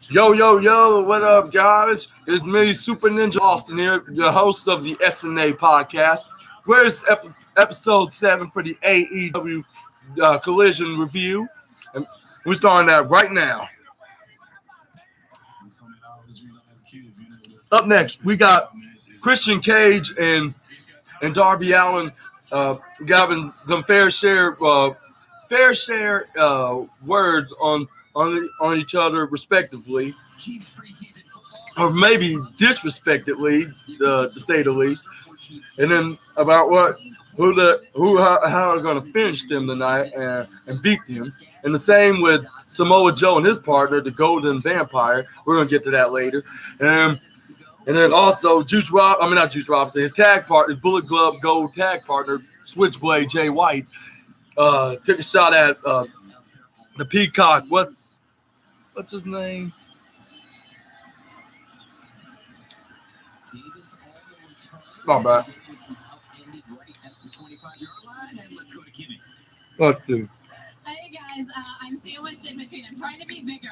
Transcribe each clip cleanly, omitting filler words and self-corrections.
Yo, yo, yo, what up, guys? It's me, Super Ninja Austin here, the host of the SNA podcast. Where's episode 7 for the AEW Collision review? And we're starting that right now. Up next, we got Christian Cage and Darby Allin having some fair share words on each other respectively, or maybe disrespectfully, to say the least. And then about how they're going to finish them tonight and beat them. And the same with Samoa Joe and his partner, the Golden Vampire. We're going to get to that later. And then also his tag partner, his Bullet Glove Gold tag partner, Switchblade Jay White, took a shot at the Peacock. What's his name? Not bad. Let's do. Hey guys, I'm sandwiched in between. I'm trying to be bigger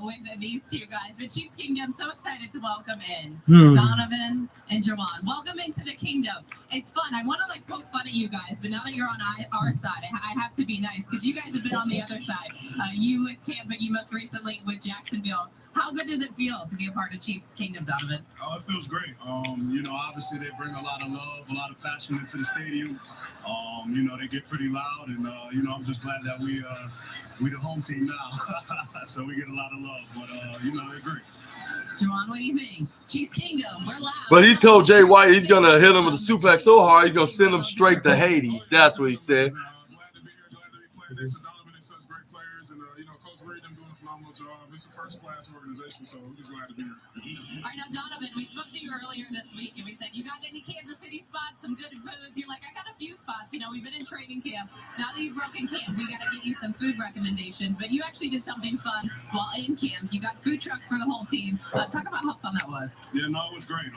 with these two guys, but Chiefs Kingdom, so excited to welcome in Donovan and Jawan. Welcome into the kingdom. It's fun. I want to poke fun at you guys, but now that you're on our side, I have to be nice because you guys have been on the other side. You with Tampa, you most recently with Jacksonville. How good does it feel to be a part of Chiefs Kingdom, Donovan? Oh, it feels great. Obviously they bring a lot of love, a lot of passion into the stadium. They get pretty loud, and I'm just glad that we the home team now, so we get a lot of love. But they're great. Jawan, what do you think? Chiefs Kingdom, we're loud. But he told Jay White he's gonna hit him with a suplex so hard he's gonna send him straight to Hades. That's what he said. Glad to be here. Glad to be playing next to Donovan and such great players, and Coach Reed them doing a phenomenal job. It's a first-class organization, so I'm just glad to be here. All right, now Donovan, we spoke to you earlier this week, and we said you got any Kansas City spots, some good foods. You're like, I got a few spots. We've been in training camp. Now that you've broken camp, we got to get you some food recommendations. But you actually did something fun while in camp. You got food trucks for the whole team. Talk about how fun that was. Yeah, no, it was great.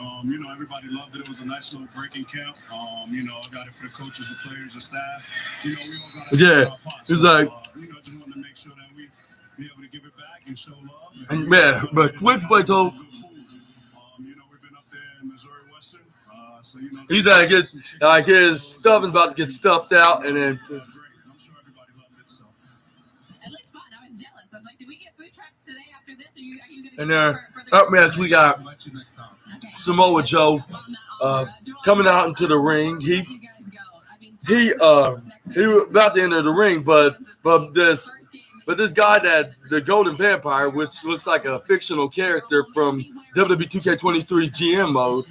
Everybody loved it. It was a nice little break in camp. I got it for the coaches, the players, the staff. We all got it. It's like, just wanted to make sure that we be able to give it back and show love. And but Switchblade told. We've been up there in Missouri Western, so He's his stuff is about to get stuffed out, and then. I'm sure everybody loved it. So. It looks fun. I was jealous. I was like, do we get food trucks today after this? Are you going to And get up next we got Samoa Joe coming out into the ring. He was about to enter the ring, but this guy the Golden Vampire, which looks like a fictional character from WWE 2K23 GM mode,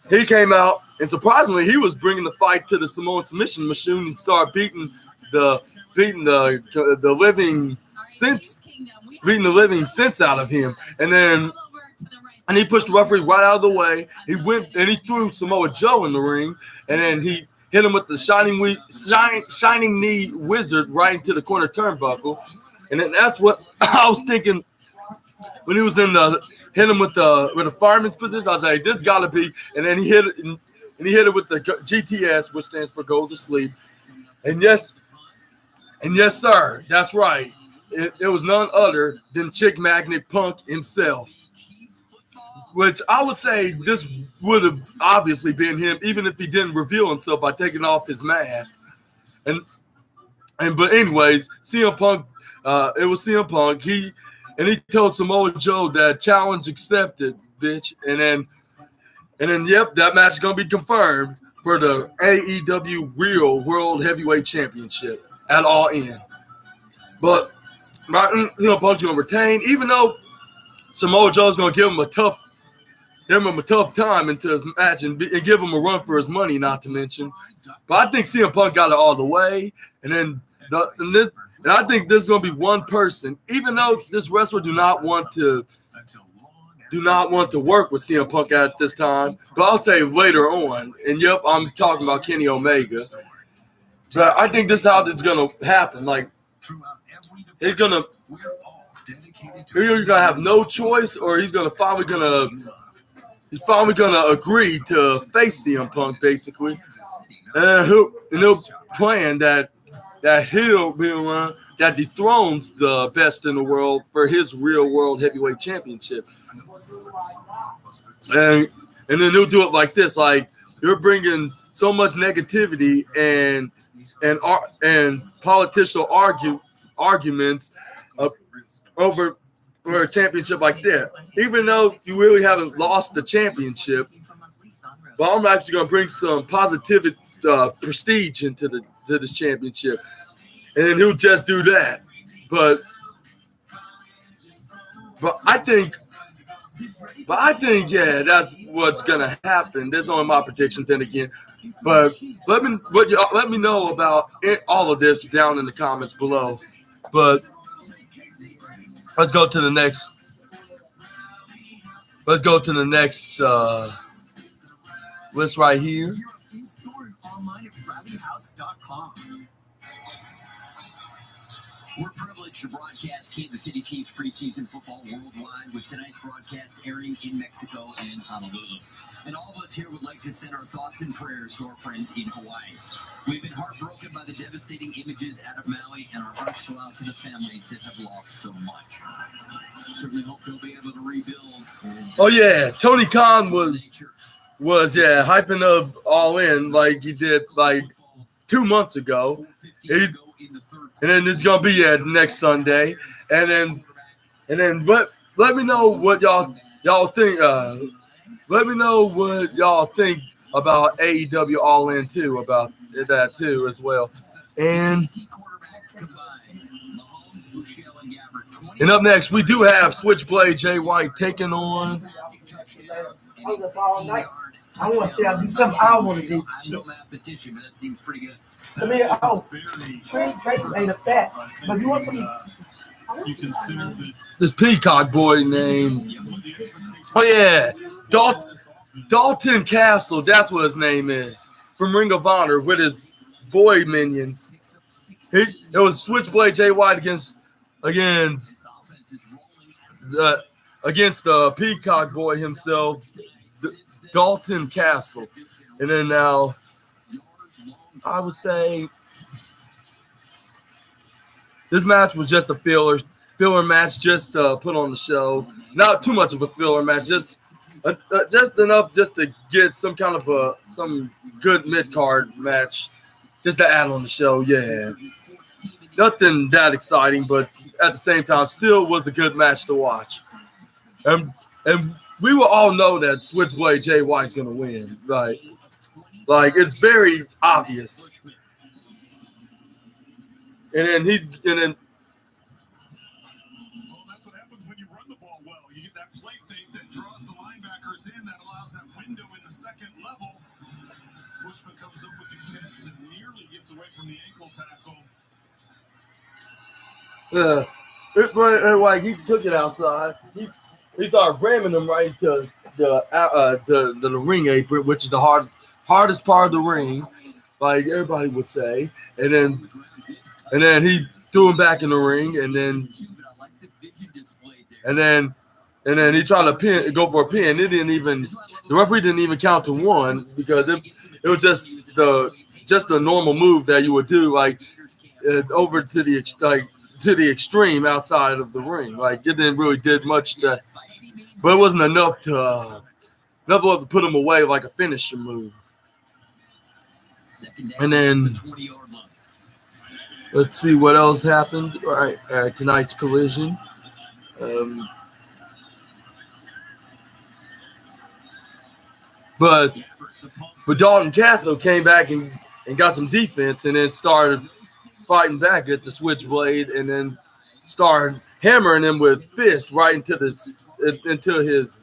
he came out and surprisingly he was bringing the fight to the Samoan submission machine and started beating the living sense out of him, and he pushed the referee right out of the way. He went and he threw Samoa Joe in the ring, and then he hit him with the shining knee wizard right into the corner turnbuckle. And then that's what I was thinking when he was hit him with the fireman's position. I was like, this gotta be. And then he hit it with the GTS, which stands for Go to Sleep. And yes, sir, that's right. It was none other than Chick Magnet Punk himself. Which I would say this would have obviously been him, even if he didn't reveal himself by taking off his mask. But anyways, CM Punk, it was CM Punk. He told Samoa Joe that challenge accepted, bitch. And then yep, that match is gonna be confirmed for the AEW Real World Heavyweight Championship at All In. But CM Punk's gonna retain, even though Samoa Joe's gonna give him a tough time into his match and give him a run for his money, not to mention. But I think CM Punk got it all the way. And I think this is going to be one person, even though this wrestler do not want to work with CM Punk at this time. But I'll say later on. And yep, I'm talking about Kenny Omega. But I think this is how this is going to happen. He's going to have no choice, or he's finally going to agree to face CM Punk, basically. And he'll plan that he'll be around, that dethrones the best in the world for his real world heavyweight championship. And then he'll do it like this, like you're bringing so much negativity and political arguments over a championship like that. Even though you really haven't lost the championship, but I'm actually going to bring some positive prestige into this championship, and then he'll just do that. But I think, yeah, that's what's gonna happen. That's only my prediction. Then again, but let me know about all of this down in the comments below. But let's go to the next. Let's go to the next list right here. We're privileged to broadcast Kansas City Chiefs preseason football worldwide, with tonight's broadcast airing in Mexico and Honolulu. And all of us here would like to send our thoughts and prayers to our friends in Hawaii. We've been heartbroken by the devastating images out of Maui, and our hearts go out to the families that have lost so much. Certainly hope they'll be able to rebuild. Oh yeah, Tony Khan was hyping up All In like he did like 2 months ago. And then it's gonna be next Sunday, and then let me know what y'all think. Let me know what y'all think about AEW All In too, about that too as well. And up next we do have Switchblade Jay White taking on. I want to see how do something I want to do. I know mathematician, but that seems pretty good. I mean, Tracy ain't a fat, but you want some. You consider that This Peacock boy named, Dalton Castle. That's what his name is, from Ring of Honor with his boy minions. It was Switchblade Jay White against the Peacock boy himself, Dalton Castle. And then now, I would say this match was just a filler match, just put on the show. Not too much of a filler match, just enough just to get some kind of some good mid-card match, just to add on the show. Yeah, nothing that exciting, but at the same time, still was a good match to watch. And we will all know that Switchblade Jay White's gonna win, right? Like it's very obvious. And then well, that's what happens when you run the ball well. You get that play fake that draws the linebackers in, that allows that window in the second level. Bushman comes up with the catch and nearly gets away from the ankle tackle. Like he took it outside. He started ramming him right to the ring apron, which is the hardest part of the ring, like everybody would say. And then he threw him back in the ring, and then he tried to go for a pin. The referee didn't even count to one, because it was just the normal move that you would do, like over to the extreme outside of the ring. Like it didn't really did much but it wasn't enough to put him away like a finisher move. And then let's see what else happened. All right, tonight's collision. But Dalton Castle came back and got some defense, and then started fighting back at the Switchblade, and then started hammering him with fists right into his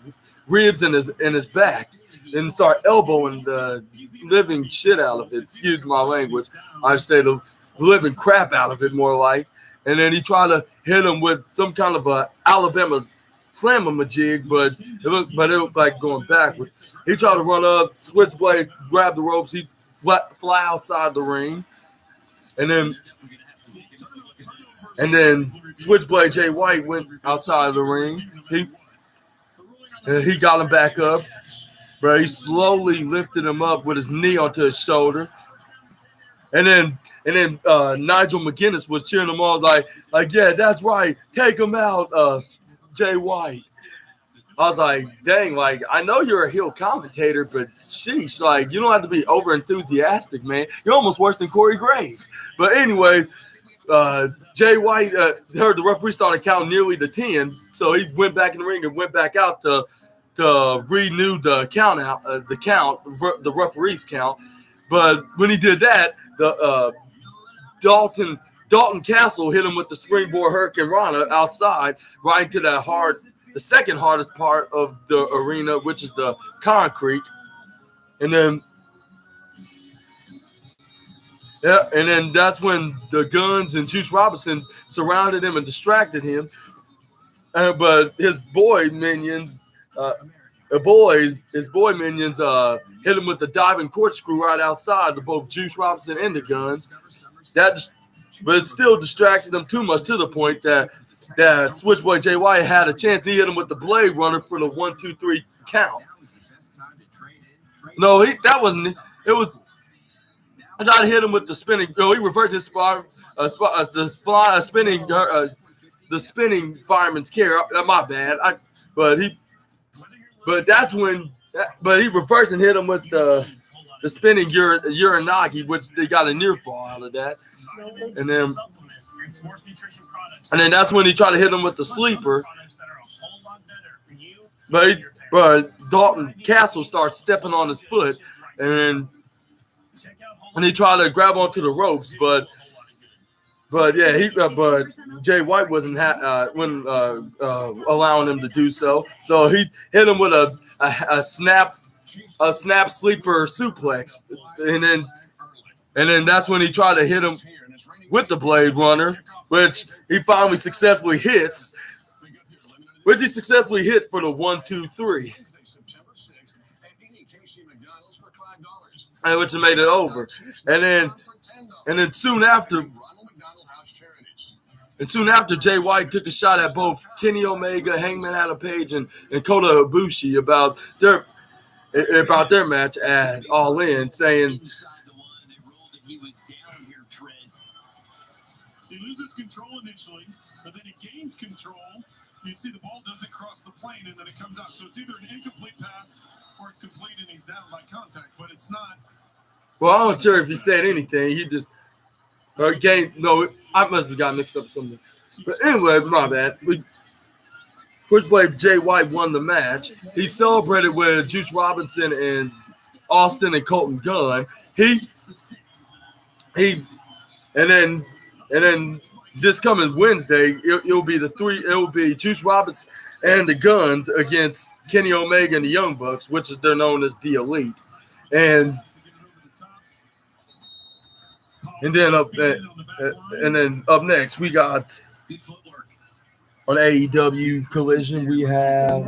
ribs and his back, and start elbowing the living shit out of it. Excuse my language. I say the living crap out of it, more like. And then he tried to hit him with some kind of a Alabama slam-a-majig, but it looked like going backwards. He tried to run up, Switchblade grabbed the ropes, he fly outside the ring, and then Switchblade Jay White went outside of the ring. He got him back up, but he slowly lifted him up with his knee onto his shoulder. And then Nigel McGuinness was cheering them on like yeah, that's right, take him out, Jay White. I was like, dang, like I know you're a heel commentator, but sheesh, like you don't have to be over enthusiastic, man. You're almost worse than Corey Graves. But anyway, Jay White heard the referee started counting nearly to 10, so he went back in the ring and went back out to renew the count out, the referee's count. But when he did that, the Dalton Castle hit him with the springboard Hurricane Rana outside, right into the second hardest part of the arena, which is the concrete. And then that's when the Guns and Juice Robinson surrounded him and distracted him. But his boy minions, hit him with the diving corkscrew right outside to both Juice Robinson and the Guns. But it still distracted them too much to the point that Switchboy Jay White had a chance. He hit him with the Blade Runner for the 1-2-3 count. No, that wasn't it. It was. I tried to hit him with the spinning. He reversed his the spinning fireman's carry. My bad. But he reversed and hit him with the spinning Uranagi, which they got a near fall out of that. And then that's when he tried to hit him with the sleeper. But Dalton Castle starts stepping on his foot, and he tried to grab onto the ropes, but Jay White wasn't allowing him to do so. So he hit him with a snap sleeper suplex, and then that's when he tried to hit him with the Blade Runner, which he finally successfully hits. Which he successfully hit for the 1-2-3. And which made it over. And then soon after Jay White took a shot at both Kenny Omega, Hangman Adam Page, and Kota Ibushi about their match at All In, saying he loses control initially, but then he gains control. You see the ball doesn't cross the plane, and then it comes out. So it's either an incomplete pass or it's complete and he's down by contact, but it's not. Well, I'm not sure if he said anything. He just I must have got mixed up with something. But anyway, my bad. Switchblade Jay White won the match. He celebrated with Juice Robinson and Austin and Colton Gunn. And then this coming Wednesday, it'll be Juice Robinson and the Guns against Kenny Omega and the Young Bucks, which they're known as the Elite. And then up next we got on AEW Collision we have.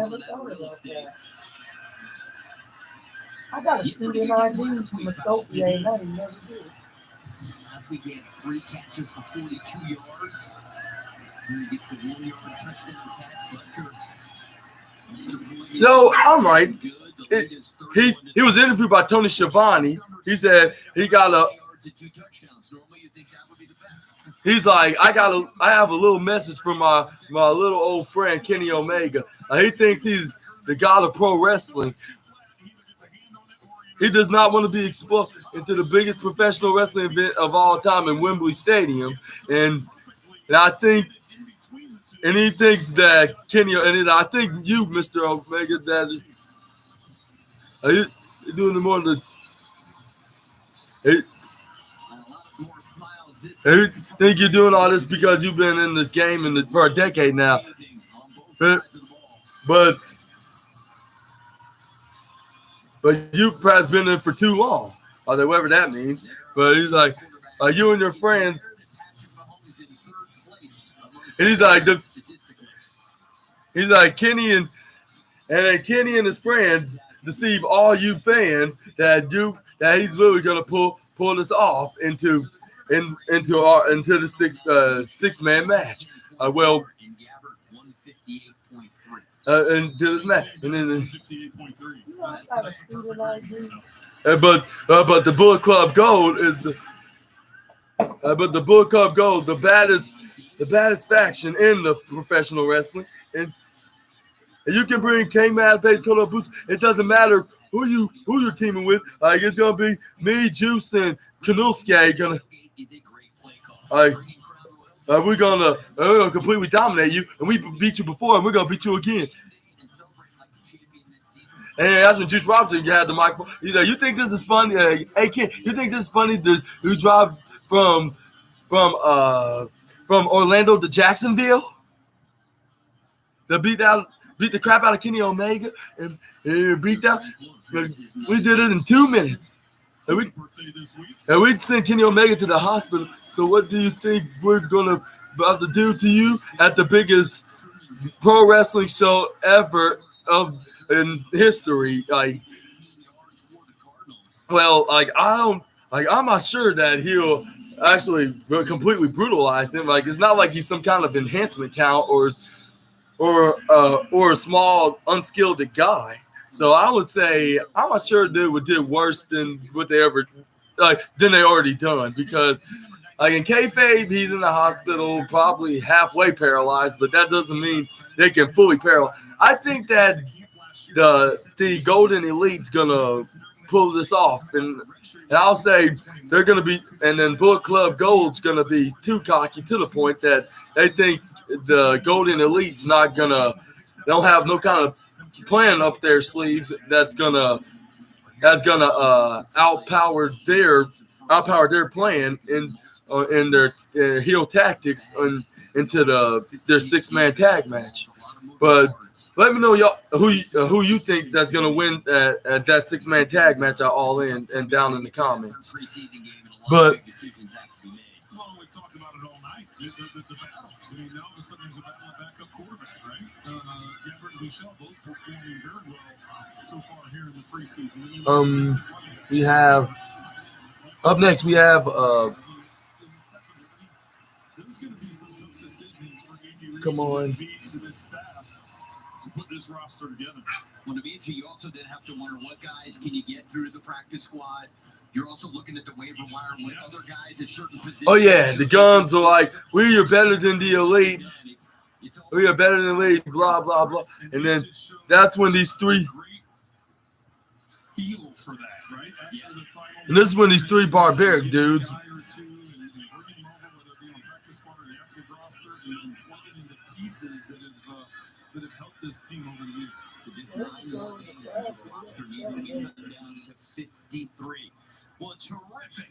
I got a student ID from Ethiopia and I never did. Last week he had 3 catches for 42 yards. He gets the 1-yard touchdown catch. No, I'm right. He was interviewed by Tony Schiavone. He said he got a. He's like, I have a little message from my little old friend Kenny Omega. He thinks he's the god of pro wrestling. He does not want to be exposed into the biggest professional wrestling event of all time in Wembley Stadium, and I think, and he thinks that Kenny, and I think you, Mr. Omega, that you're doing the more of the. I think you're doing all this because you've been in this game for a decade now, but you perhaps been in for too long, or whatever that means. But he's like, you and your friends, and he's like Kenny and then Kenny and his friends deceive all you fans that he's literally gonna pull this off into the six-man match. Into this match, and then. But the Bullet Club Gold is But the Bullet Club Gold, the baddest faction in the professional wrestling, and you can bring K-Mad, Page, Kodo Boots. It doesn't matter who you're teaming with. Like it's gonna be me, Juice, and Kanulski. We're gonna completely dominate you, and we beat you before, and we're gonna beat you again. And that's when Juice Robinson had the microphone. You think this is funny? Hey kid, you think this is funny? You drive from Orlando to Jacksonville to beat the crap out of Kenny Omega and beat that. We did it in 2 minutes. And we sent Kenny Omega to the hospital. So what do you think we're about to do to you at the biggest pro wrestling show ever in history? I'm not sure that he'll actually completely brutalize him. Like it's not like he's some kind of enhancement talent or a small unskilled guy. So I would say I'm not sure dude did worse than what they already done, because like in kayfabe he's in the hospital probably halfway paralyzed, but that doesn't mean they can fully paralyze. I think that the Golden Elite's gonna pull this off, and I'll say they're gonna be, and then Bullet Club Gold's gonna be too cocky to the point that they think the Golden Elite's don't have no kind of plan up their sleeves that's gonna outpower their plan in their heel tactics into their 6-man tag match. But let me know y'all who you think that's gonna win at that 6-man tag match at All In and down in the comments. But well, we talked about it all night. The battles. I mean, now all of a sudden there's a battle of backup quarterback, right? Gabbert and Michelle both performing very well so far here in the preseason. We have up next. We have come on. To put this roster together. Well, Dimitri, you also then have to wonder what guys can you get through the practice squad. You're also looking at the waiver wire with other guys at certain positions. Oh yeah, the guns are like, we are better than the elite. We are better than the elite. Blah blah blah. And then that's when these three. Feel for that, right? And this is when these three barbaric dudes. That have helped this team over the years. So just 9 more days until the roster needs to be cut down to 53. Well, terrific.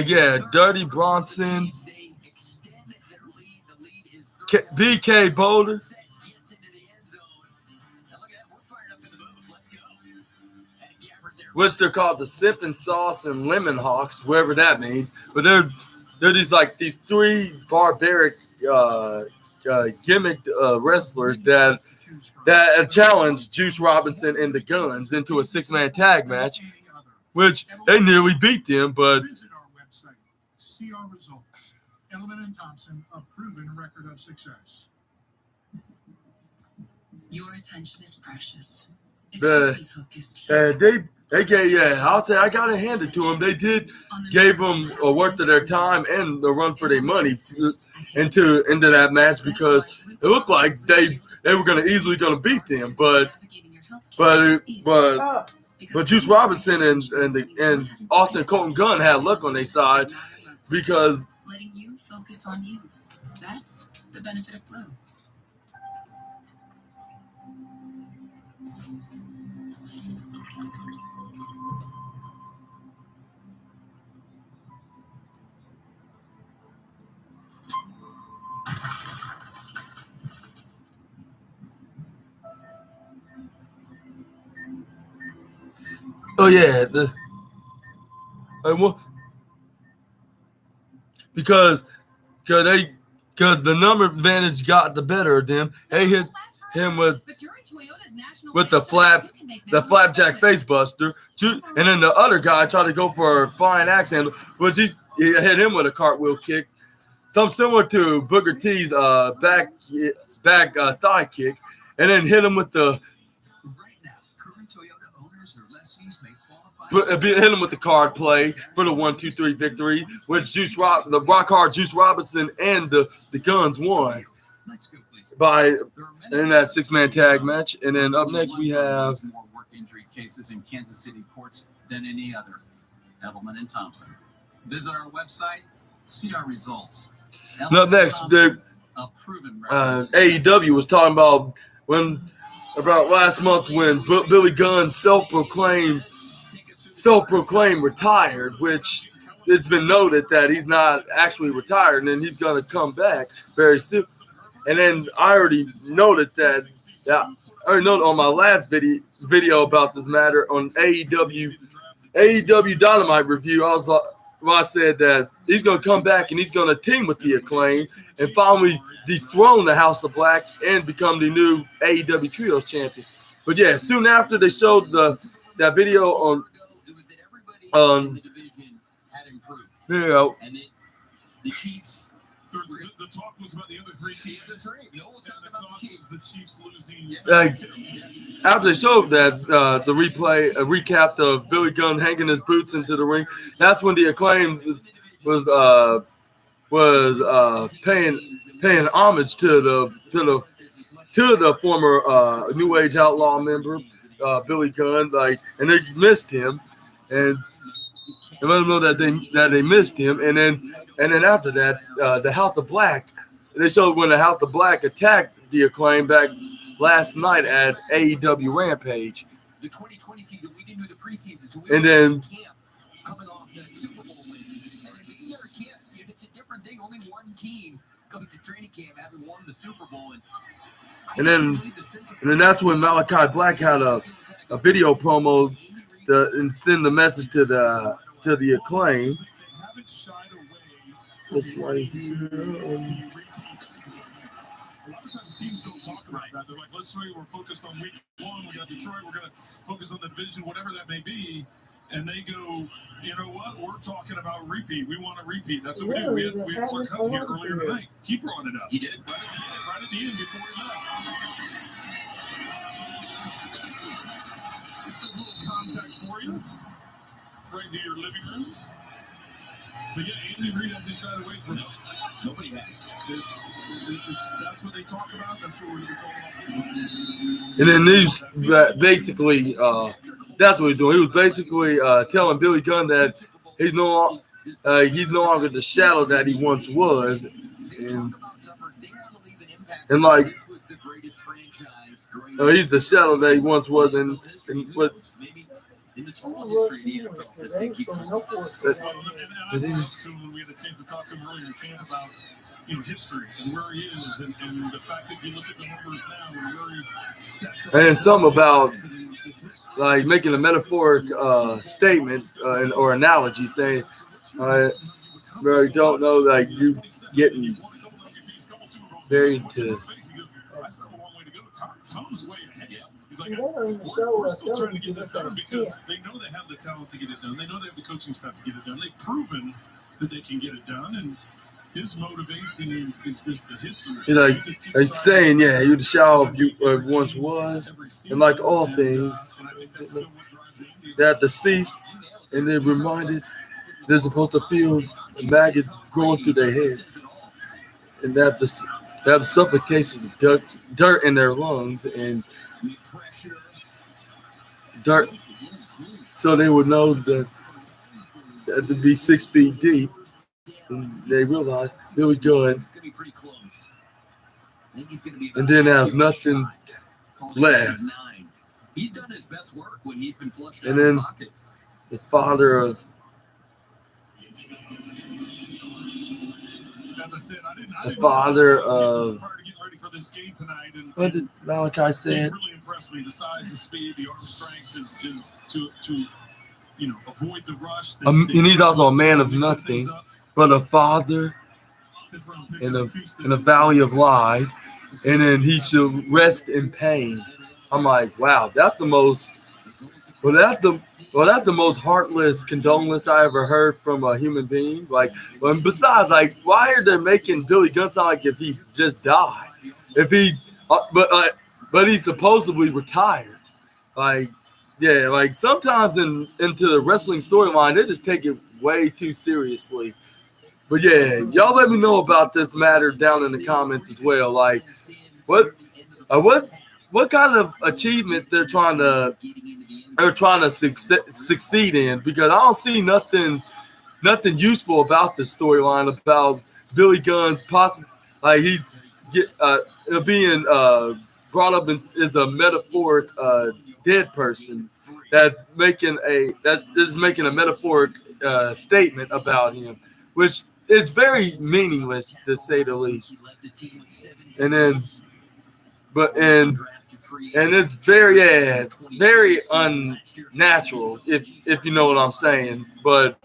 Yeah, Dirty Bronson, BK Boulder. Which they're called the Sippin' Sauce and Lemon Hawks, wherever that means. But they're these three barbaric gimmick wrestlers that challenged Juice Robinson and the Guns into a 6-man tag match, which they nearly beat them. But visit our website, see our results. Element and Thompson, a proven record of success. Your attention is precious. I'll say I gotta hand it to them. They gave them a worth of their time and a run for their money into that match, because it looked like they were easily gonna beat them, but Juice Robinson and Austin Colton Gunn had luck on their side, because letting you focus on you. That's the benefit of Blue. oh yeah, because the number advantage got the better of them. They hit him with the flapjack face buster, and then the other guy tried to go for a flying axe handle, which he hit him with a cartwheel kick, something similar to Booker T's back thigh kick, and then hit him with the. Right now, current Toyota owners or lessees may qualify hit him with the card play for the 1-2-3 victory, which the Rock Hard Juice Robinson and the Guns won in that 6-man tag match. And then up next we have more work injury cases in Kansas City courts than any other. Edelman and Thompson. Visit our website, see our results. Up next, AEW was talking about last month when Billy Gunn self-proclaimed retired, which it's been noted that he's not actually retired, and then he's going to come back very soon. And then I already noted on my last video about this matter on AEW Dynamite review. I said that he's going to come back and he's going to team with the Acclaim and finally dethrone the House of Black and become the new AEW Trios champion. But yeah, soon after they showed that video on The Chiefs. The talk was about the other 3 teams. The Chiefs losing. After they showed that the recap of Billy Gunn hanging his boots into the ring, that's when the Acclaim was paying homage to the former New Age Outlaw member Billy Gunn, and they missed him, and let them know that they missed him, and then after that, the House of Black, they showed when the House of Black attacked the Acclaim back last night at AEW Rampage. The 2020 season, we didn't do the preseason, so and then camp coming off that Super Bowl win. And then being there at camp, it's a different thing. Only one team goes to training camp having won the Super Bowl, and then that's when Malachi Black had a video promo and send the message to the Acclaim. It's right here. A lot of times teams don't talk about that. They're like, let's say we're focused on week 1. We got Detroit. We're going to focus on the division, whatever that may be. And they go, you know what? We're talking about repeat. We want to repeat. That's what we do. We had Clark Hunt here earlier tonight. He brought it up. He did. Right at the end before he left. Just a little contact for you. Right into your living rooms. But yeah, Andy Reid hasn't shied away from it. Nobody has. That's what they talk about. That's what we're going to talk about. And then these basically, that's what he's doing. He was basically telling Billy Gunn that he's no longer the shadow that he once was, and like he's the shadow that he once was, and what. In the total history of the NFL, this thing keeps And I brought up to him when we had a chance to talk to him earlier in camp about history and where he is, and the fact that if you look at the numbers now and where he stacks up. And then some about like making a metaphoric statement or analogy, saying, I really don't know, like you getting very into. Tom's way ahead. He's like, we're still trying to get this done because they know they have the talent to get it done. They know they have the coaching staff to get it done. They've proven that they can get it done, and his motivation is this the history. He's like saying, yeah, you're the shadow you once was, and like all things, they're deceased, and they're reminded they're supposed to feel maggots growing through their head, and that they have suffocation of dirt in their lungs and dirt, so they would know that to be 6 feet deep. And they realized Billy Gunn, and then have nothing left. He's done his best work when he's been flushed out And then of the pocket. the father of As I said, I didn't father of prior to getting ready for this game tonight, and what did Malachi say? he's really impressed me. The size, the speed, the arm strength is to avoid the rush. And he's also a man of nothing, but a father in a valley of lies, and then he should rest in pain. I'm like, wow, that's the most heartless condolence I ever heard from a human being. Like, and besides, like, why are they making Billy Gunn sound like if he just died? If he, but he's supposedly retired. Like, yeah, like sometimes into the wrestling storyline, they just take it way too seriously. But yeah, y'all let me know about this matter down in the comments as well. Like, what kind of achievement they're trying to succeed in? Because I don't see nothing useful about this storyline about Billy Gunn possibly like he being brought up as a metaphoric dead person that is making a metaphoric statement about him, which is very meaningless to say the least. And then, and it's very unnatural if you know what I'm saying. But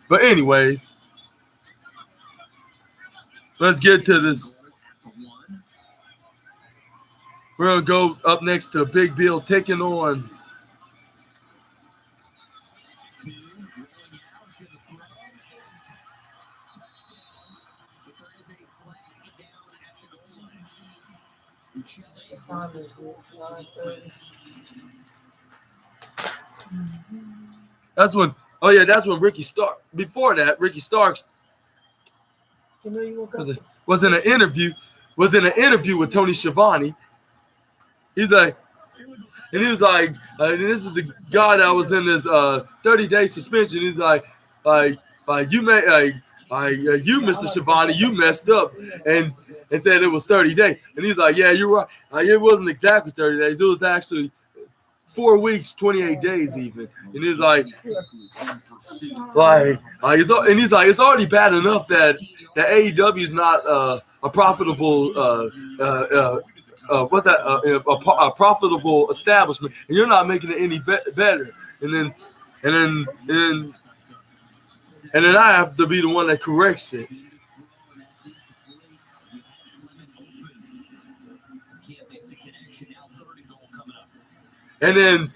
anyways, let's get to this. We're gonna go up next to Big Bill taking on. That's when Ricky Stark. Before that, Ricky Starks was in an interview with Tony Schiavone. He's like, and he was like, and this is the guy that was in this 30-day suspension. He's like you Mr. Schiavone, you messed up and said it was 30 days. And he's like, yeah, you're right. It wasn't exactly 30 days. It was actually 4 weeks, 28 days even. And he's like and he's like, it's already bad enough that the AEW is not a profitable a profitable establishment, and you're not making it any better. And then I have to be the one that corrects it. And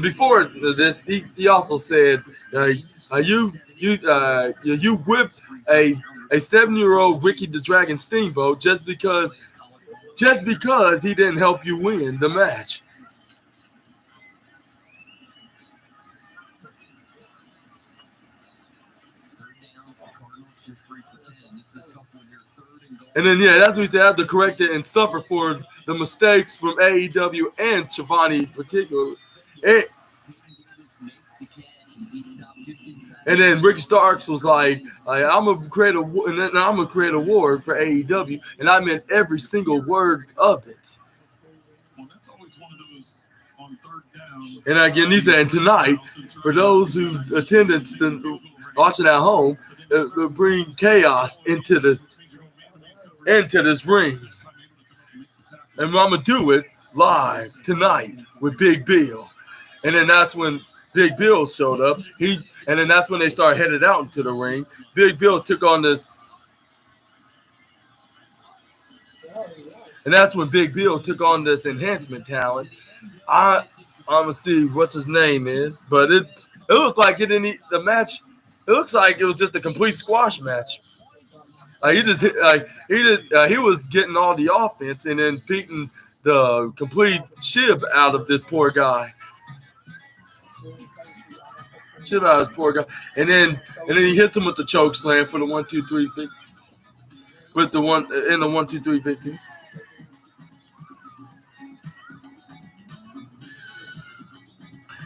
before this, he also said, you whipped a 7-year-old Ricky the Dragon Steamboat just because he didn't help you win the match. And then, yeah, that's what he said. I have to correct it and suffer for the mistakes from AEW and Schiavone in particular. And then Ricky Starks was like, I'm gonna create a award for AEW, and I meant every single word of it. Well, that's always one of those on third down. And again, he said tonight, for those who attended watching at home, bring chaos into this ring. And I'm gonna do it live tonight with Big Bill. And then that's when Big Bill showed up. And then that's when they started headed out into the ring. Big Bill took on this. And that's when Big Bill took on this enhancement talent. I'm gonna see what his name is, but it looked like it didn't the match. It looks like it was just a complete squash match. He was getting all the offense and then beating the complete shib out of this poor guy. And then he hits him with the choke slam for the 1-2-3 50. With the 1-2-3 50.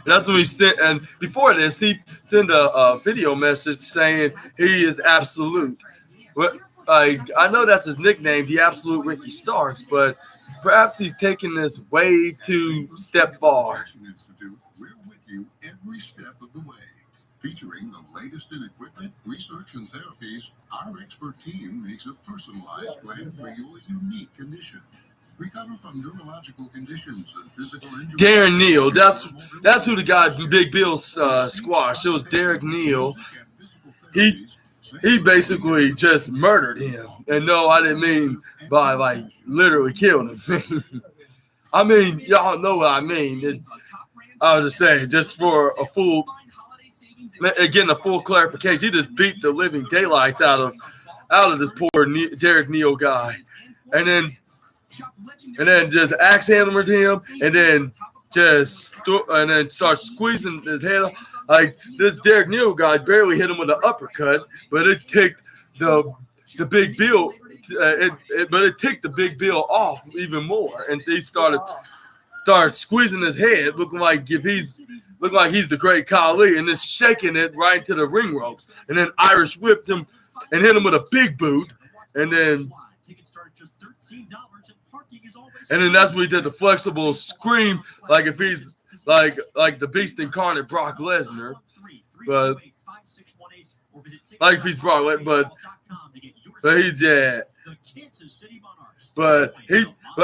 That's when he sent, and before this, he sent a video message saying he is absolute. I know that's his nickname, the Absolute Ricky Starks, but perhaps he's taking this way too step far. We're with you every step of the way. Featuring the latest in equipment, research, and therapies, our expert team makes a personalized plan for your unique condition. Recover from neurological conditions and physical injuries. Darren Neal, that's who the guy from Big Bill's squash. It was Derek Neal. He basically just murdered him. And no, I didn't mean by literally killed him. I mean, y'all know what I mean. I was just saying, just for a full clarification, he just beat the living daylights out of this poor Derek Neal guy. And then just axe hammered him, and then and then starts squeezing his head off. Like this Derek Neal guy barely hit him with an uppercut, but it ticked the Big Bill. But it ticked the Big Bill off even more, and he started squeezing his head, looking like he's the great Khali, and just shaking it right into the ring ropes. And then Irish whipped him and hit him with a big boot, and then that's when he did the flexible scream, like if he's like the Beast incarnate Brock Lesnar, but like if he's Brock Lesnar, but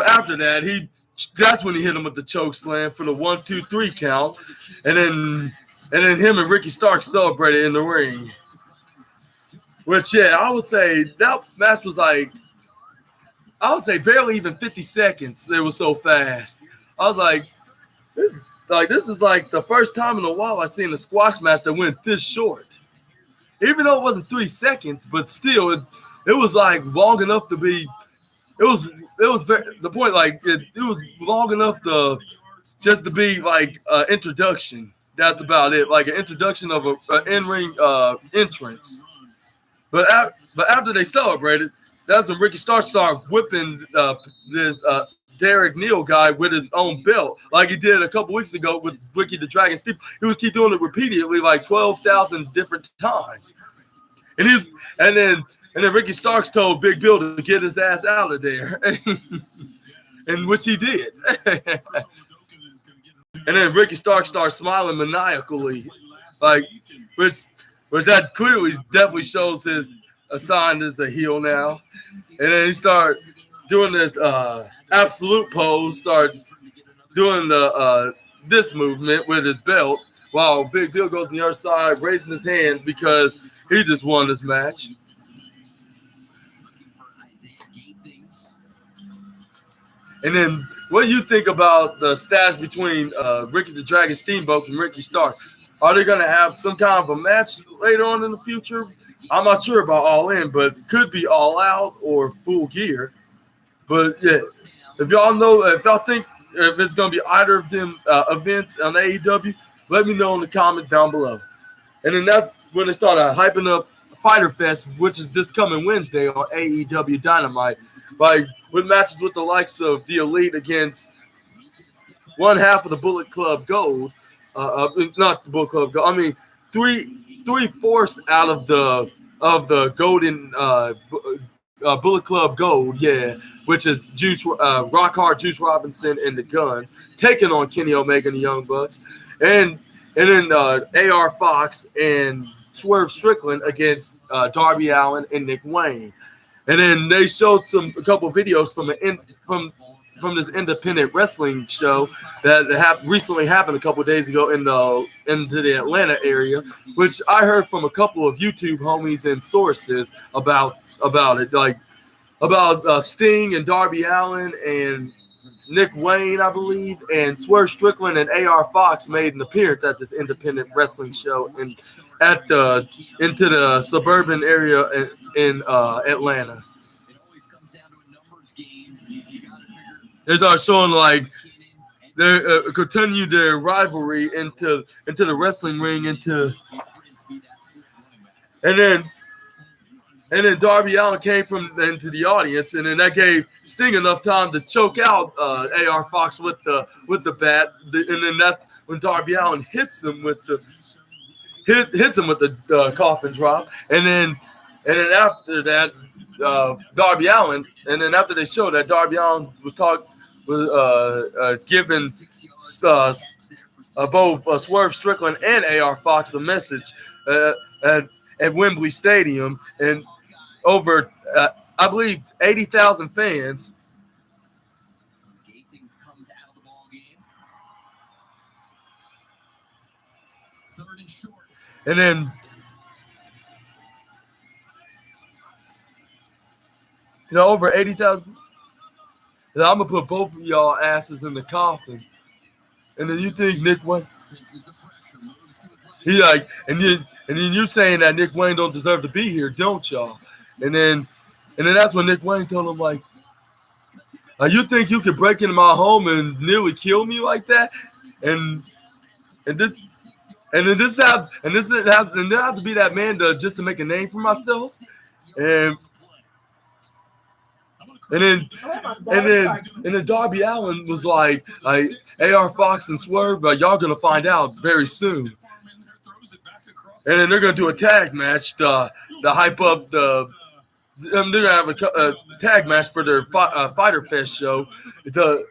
after that that's when he hit him with the choke slam for the 1-2-3 count, and then him and Ricky Starks celebrated in the ring. Which I would say that match was barely even 50 seconds. They were so fast. I was this is like the first time in a while I've seen a squash match that went this short. Even though it wasn't 3 seconds, but still it was like long enough to be. It was very, the point, like it was long enough to just to be like introduction. That's about it, like an introduction of an in-ring entrance. But after they celebrated, that's when Ricky Starks started whipping this Derek Neal guy with his own belt, like he did a couple weeks ago with Ricky the Dragon Steve. He was keep doing it repeatedly, like 12,000 different times. And then Ricky Starks told Big Bill to get his ass out of there, and which he did. And then Ricky Starks starts smiling maniacally, like which that clearly definitely shows his assigned as a heel now. And then he started doing this absolute pose, start doing the this movement with his belt, while Big Bill goes on the other side, raising his hand because he just won this match. And then, what do you think about the stash between Ricky the Dragon Steamboat and Ricky Starks? Are they going to have some kind of a match later on in the future? I'm not sure about All In, but it could be All Out or Full Gear. But yeah, if y'all think if it's going to be either of them events on AEW, let me know in the comments down below. And then that's when they started hyping up Fighter Fest, which is this coming Wednesday on AEW Dynamite, like with matches with the likes of the Elite against one half of the Bullet Club Gold, not the Bullet Club Gold. I mean, three-fourths out of the Golden Bullet Club Gold, which is Rock Hard, Juice Robinson, and the Guns taking on Kenny Omega and the Young Bucks, and then AR Fox and Swerve Strickland against Darby Allin and Nick Wayne. And then they showed a couple videos from this independent wrestling show that recently happened a couple of days ago into the Atlanta area, which I heard from a couple of YouTube homies and sources about it, like about Sting and Darby Allin and Nick Wayne, I believe, and Swerve Strickland and AR Fox made an appearance at this independent wrestling show into the suburban area in Atlanta. They start showing like they continue their rivalry into the wrestling ring, and then Darby Allin came into the audience, and then that gave Sting enough time to choke out AR Fox with the bat, and then that's when Darby Allin hits him with the coffin drop, and then after that, Darby Allin, and then after they showed that, Darby Allin was giving both Swerve Strickland and AR Fox a message at Wembley Stadium, and over, I believe, 80,000 fans. And then, over 80,000. And I'm gonna put both of y'all asses in the coffin. And then you think Nick Wayne? He like, and then you're saying that Nick Wayne don't deserve to be here, don't y'all? And then that's when Nick Wayne told him, like, you think you could break into my home and nearly kill me like that? and this didn't have to be that man just to make a name for myself, and then Darby Allin was like AR Fox and Swerve, y'all gonna find out very soon. And then they're gonna do a tag match to hype up they're gonna have a tag match for their Fighter Fest show, for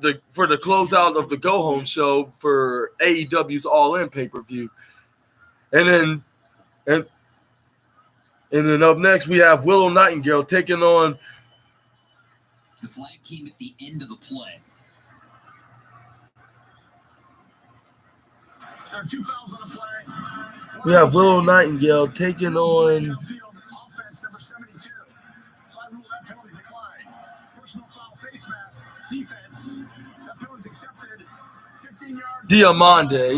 the closeout of the Go Home show for AEW's All In pay-per-view. And then up next we have Willow Nightingale taking on. The flag came at the end of the play. We have Willow Nightingale taking on. Diamante.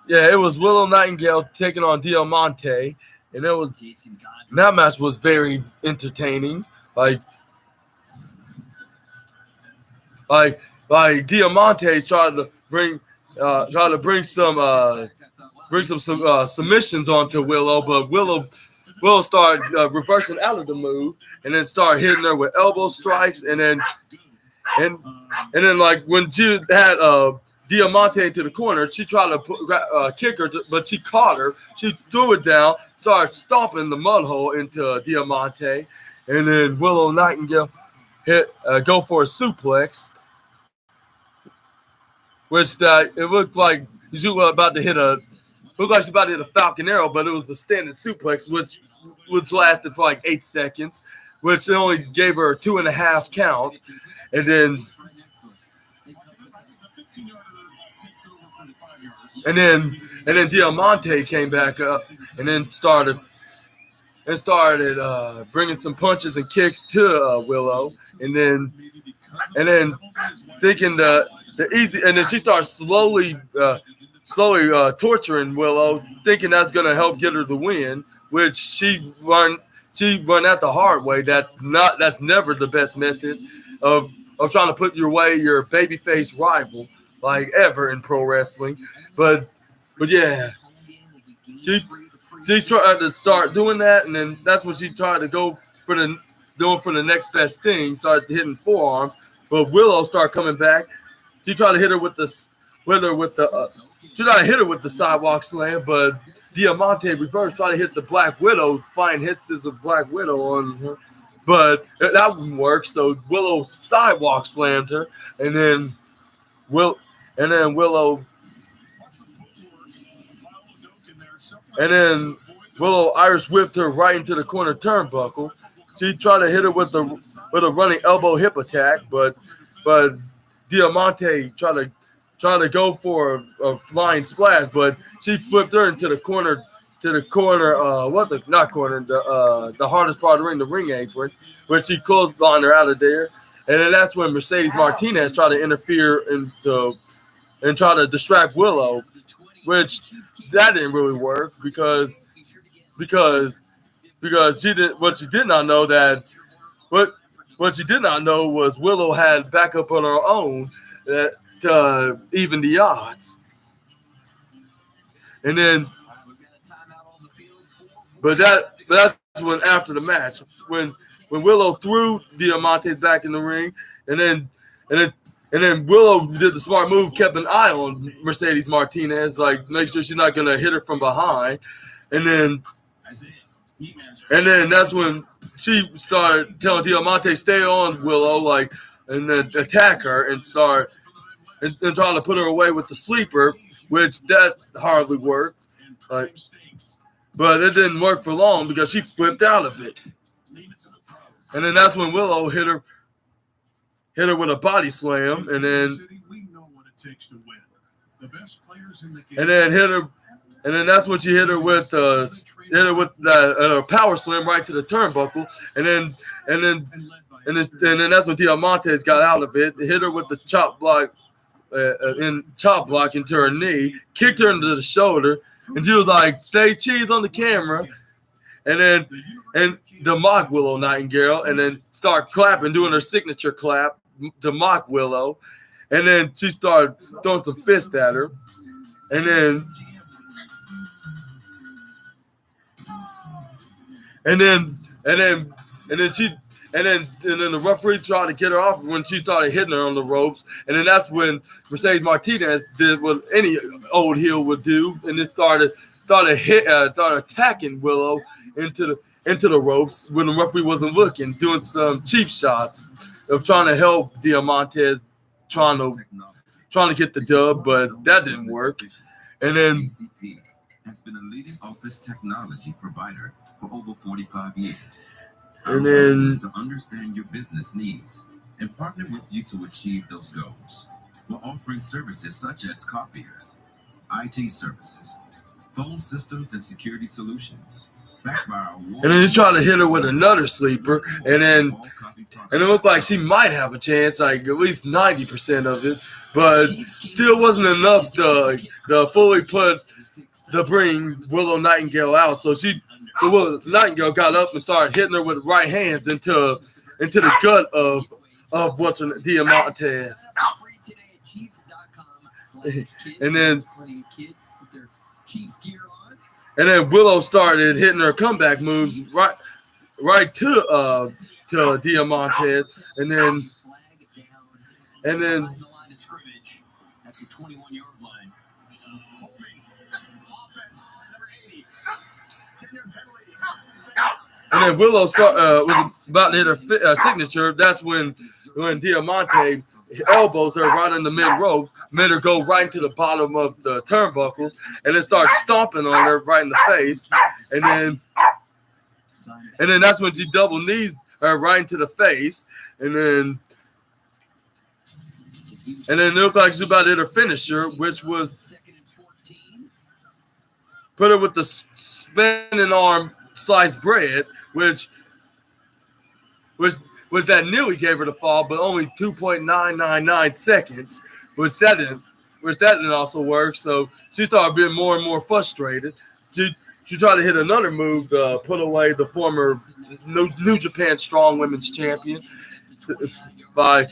Yeah, it was Willow Nightingale taking on Diamante, and that match was very entertaining. Like Diamante tried to bring some submissions onto Willow, but Willow started reversing out of the move, and then started hitting her with elbow strikes, and then like when she had Diamante to the corner, she tried to kick her, but she caught her. She threw it down, started stomping the mud hole into Diamante, and then Willow Nightingale go for a suplex, which it looked like she was about to hit a Falcon Arrow, but it was the standing suplex, which lasted for like 8 seconds, which only gave her a 2.5 count, and then Diamante came back up and then started bringing some punches and kicks to Willow, and then thinking the easy, and then she starts slowly torturing Willow, thinking that's gonna help get her the win, which she run out the hard way. That's never the best method of trying to put your babyface rival like ever in pro wrestling. But yeah, she tried to start doing that, and then that's when she tried to go for the next best thing, started hitting forearms. But Willow started coming back. She tried to hit her with the sidewalk slam, but Diamante reversed, tried to hit the Black Widow, fine hits as a Black Widow on her, but that wouldn't work. So Willow sidewalk slammed her, and then Willow Irish whipped her right into the corner turnbuckle. She tried to hit her with a running elbow hip attack, but Diamante tried to go for a flying splash, but she flipped her into the corner. The hardest part of the ring apron, where she clotheslined her out of there, and then that's when Mercedes Martinez tried to interfere and try to distract Willow, which that didn't really work because she did what she did not know what she did not know was Willow had backup on her own to even the odds. And then, but that's when after the match, when Willow threw Diamante back in the ring, and then Willow did the smart move, kept an eye on Mercedes Martinez, like make sure she's not gonna hit her from behind, and then that's when she started telling Diamante stay on Willow, and then attack her and start and trying to put her away with the sleeper, which that hardly worked. But it didn't work for long because she flipped out of it. And then that's when Willow hit her with a body slam, and then that's when she hit her with a power slam right to the turnbuckle, and then that's when Diamante got out of it, hit her with the chop block into her knee, kicked her into the shoulder, and she was like, "Say cheese" on the camera, and the mock Willow Nightingale, and then start clapping, doing her signature clap, to mock Willow, and then she started throwing some fists at her, and then the referee tried to get her off when she started hitting her on the ropes, and then that's when Mercedes Martinez did what any old heel would do, and it started attacking Willow into the ropes when the referee wasn't looking, doing some cheap shots of trying to help Diamante, trying to get the dub, but that didn't work. And then ACP has been a leading office technology provider for over 45 years. Our goal is to understand your business needs and partner with you to achieve those goals. We're offering services such as copiers, IT services, phone systems, and security solutions. And then he tried to hit her with another sleeper, and it looked like she might have a chance, like at least 90% of it, but still wasn't enough to fully bring Willow Nightingale out. So Willow Nightingale got up and started hitting her with right hands into the gut of what's in Diamante. And then Willow started hitting her comeback moves right to Diamante, and then Willow was about to hit her signature. That's when Diamante elbows her right in the mid rope, made her go right into the bottom of the turnbuckles, and then starts stomping on her right in the face. And then that's when she double knees her right into the face. And then it looked like she was about to hit her finisher, which was put her with the spinning arm sliced bread, which was that nearly gave her the fall, but only 2.999 seconds, which that didn't also work. So she started being more and more frustrated. She tried to hit another move to put away the former New Japan Strong Women's Champion by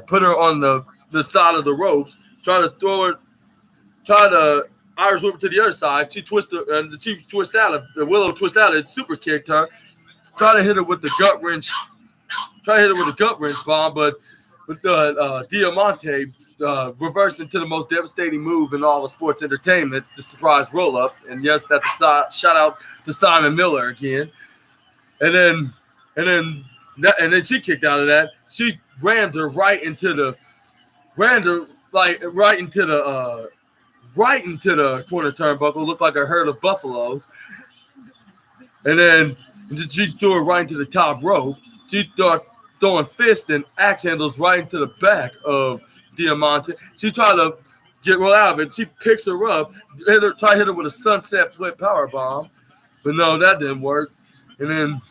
put her on the side of the ropes, try to Irish whip her to the other side. Willow twist out and super kicked her. Try to hit her with the gut wrench. Bomb, but with Diamante reversed into the most devastating move in all of sports entertainment, the surprise roll up. And yes, that's a shout out to Simon Miller again. And then she kicked out of that. She rammed her right into the corner turnbuckle. Looked like a herd of buffaloes. And then she threw her right into the top rope. She started throwing fists and axe handles right into the back of Diamante. She tried to get rolled out of it. She picks her up, hit her with a sunset flip power bomb. But no, that didn't work. And then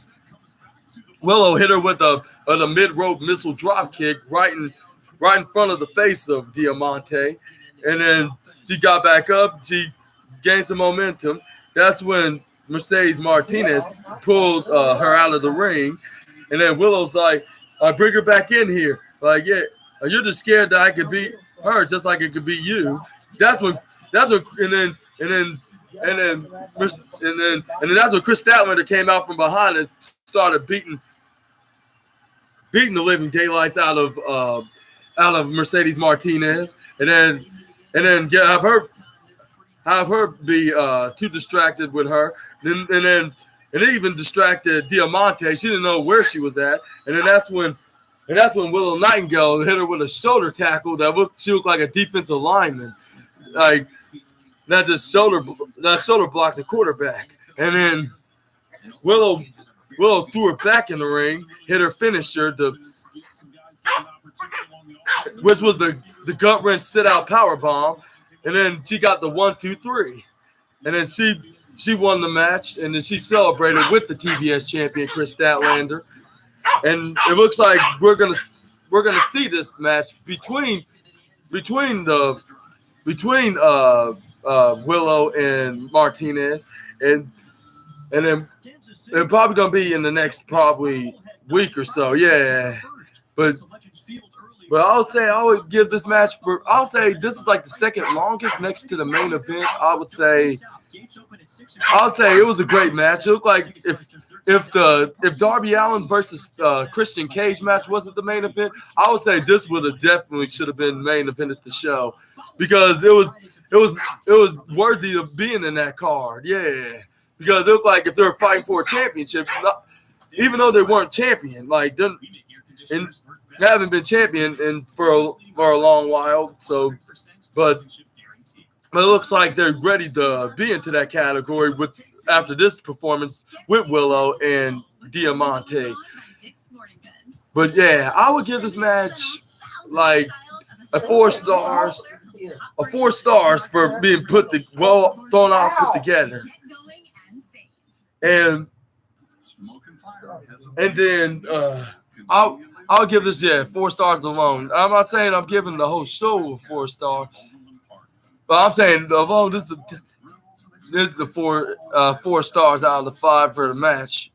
Willow hit her with a mid-rope missile drop kick right in front of the face of Diamante. And then she got back up. She gained some momentum. That's when Mercedes Martinez pulled her out of the ring. And then Willow's like, bring her back in here. Like, yeah, you're just scared that I could beat her just like it could be you. That's when that's when Chris Statlander came out from behind and started beating the living daylights out of Mercedes Martinez, and then have her be too distracted with her, and then even distracted Diamante. She didn't know where she was at, and that's when Willow Nightingale hit her with a shoulder tackle she looked like a defensive lineman, like that shoulder blocked the quarterback, and then Willow threw her back in the ring, hit her finisher, which was the gut wrench sit out power bomb, and then she got the 1, 2, 3, and then she won the match, and then she celebrated with the TBS champion Chris Statlander, and it looks like we're gonna see this match between Willow and Martinez, and then it's probably gonna be in the next probably week or so, yeah. But I would give this match I'll say this is like the second longest next to the main event. I would say it was a great match. It looked like if Darby Allin versus Christian Cage match wasn't the main event, I would say this would have definitely should have been main event at the show, because it was worthy of being in that card. Yeah, because it looked like if they were fighting for a championship, even though they weren't champion, like and haven't been champion for a long while. So, but it looks like they're ready to be into that category after this performance with Willow and Diamante. But yeah, I would give this match like a 4 stars. A 4 stars for being put together. And then I'll give this 4 stars alone. I'm not saying I'm giving the whole show 4 stars. But I'm saying alone this is the 4 stars out of the 5 for the match.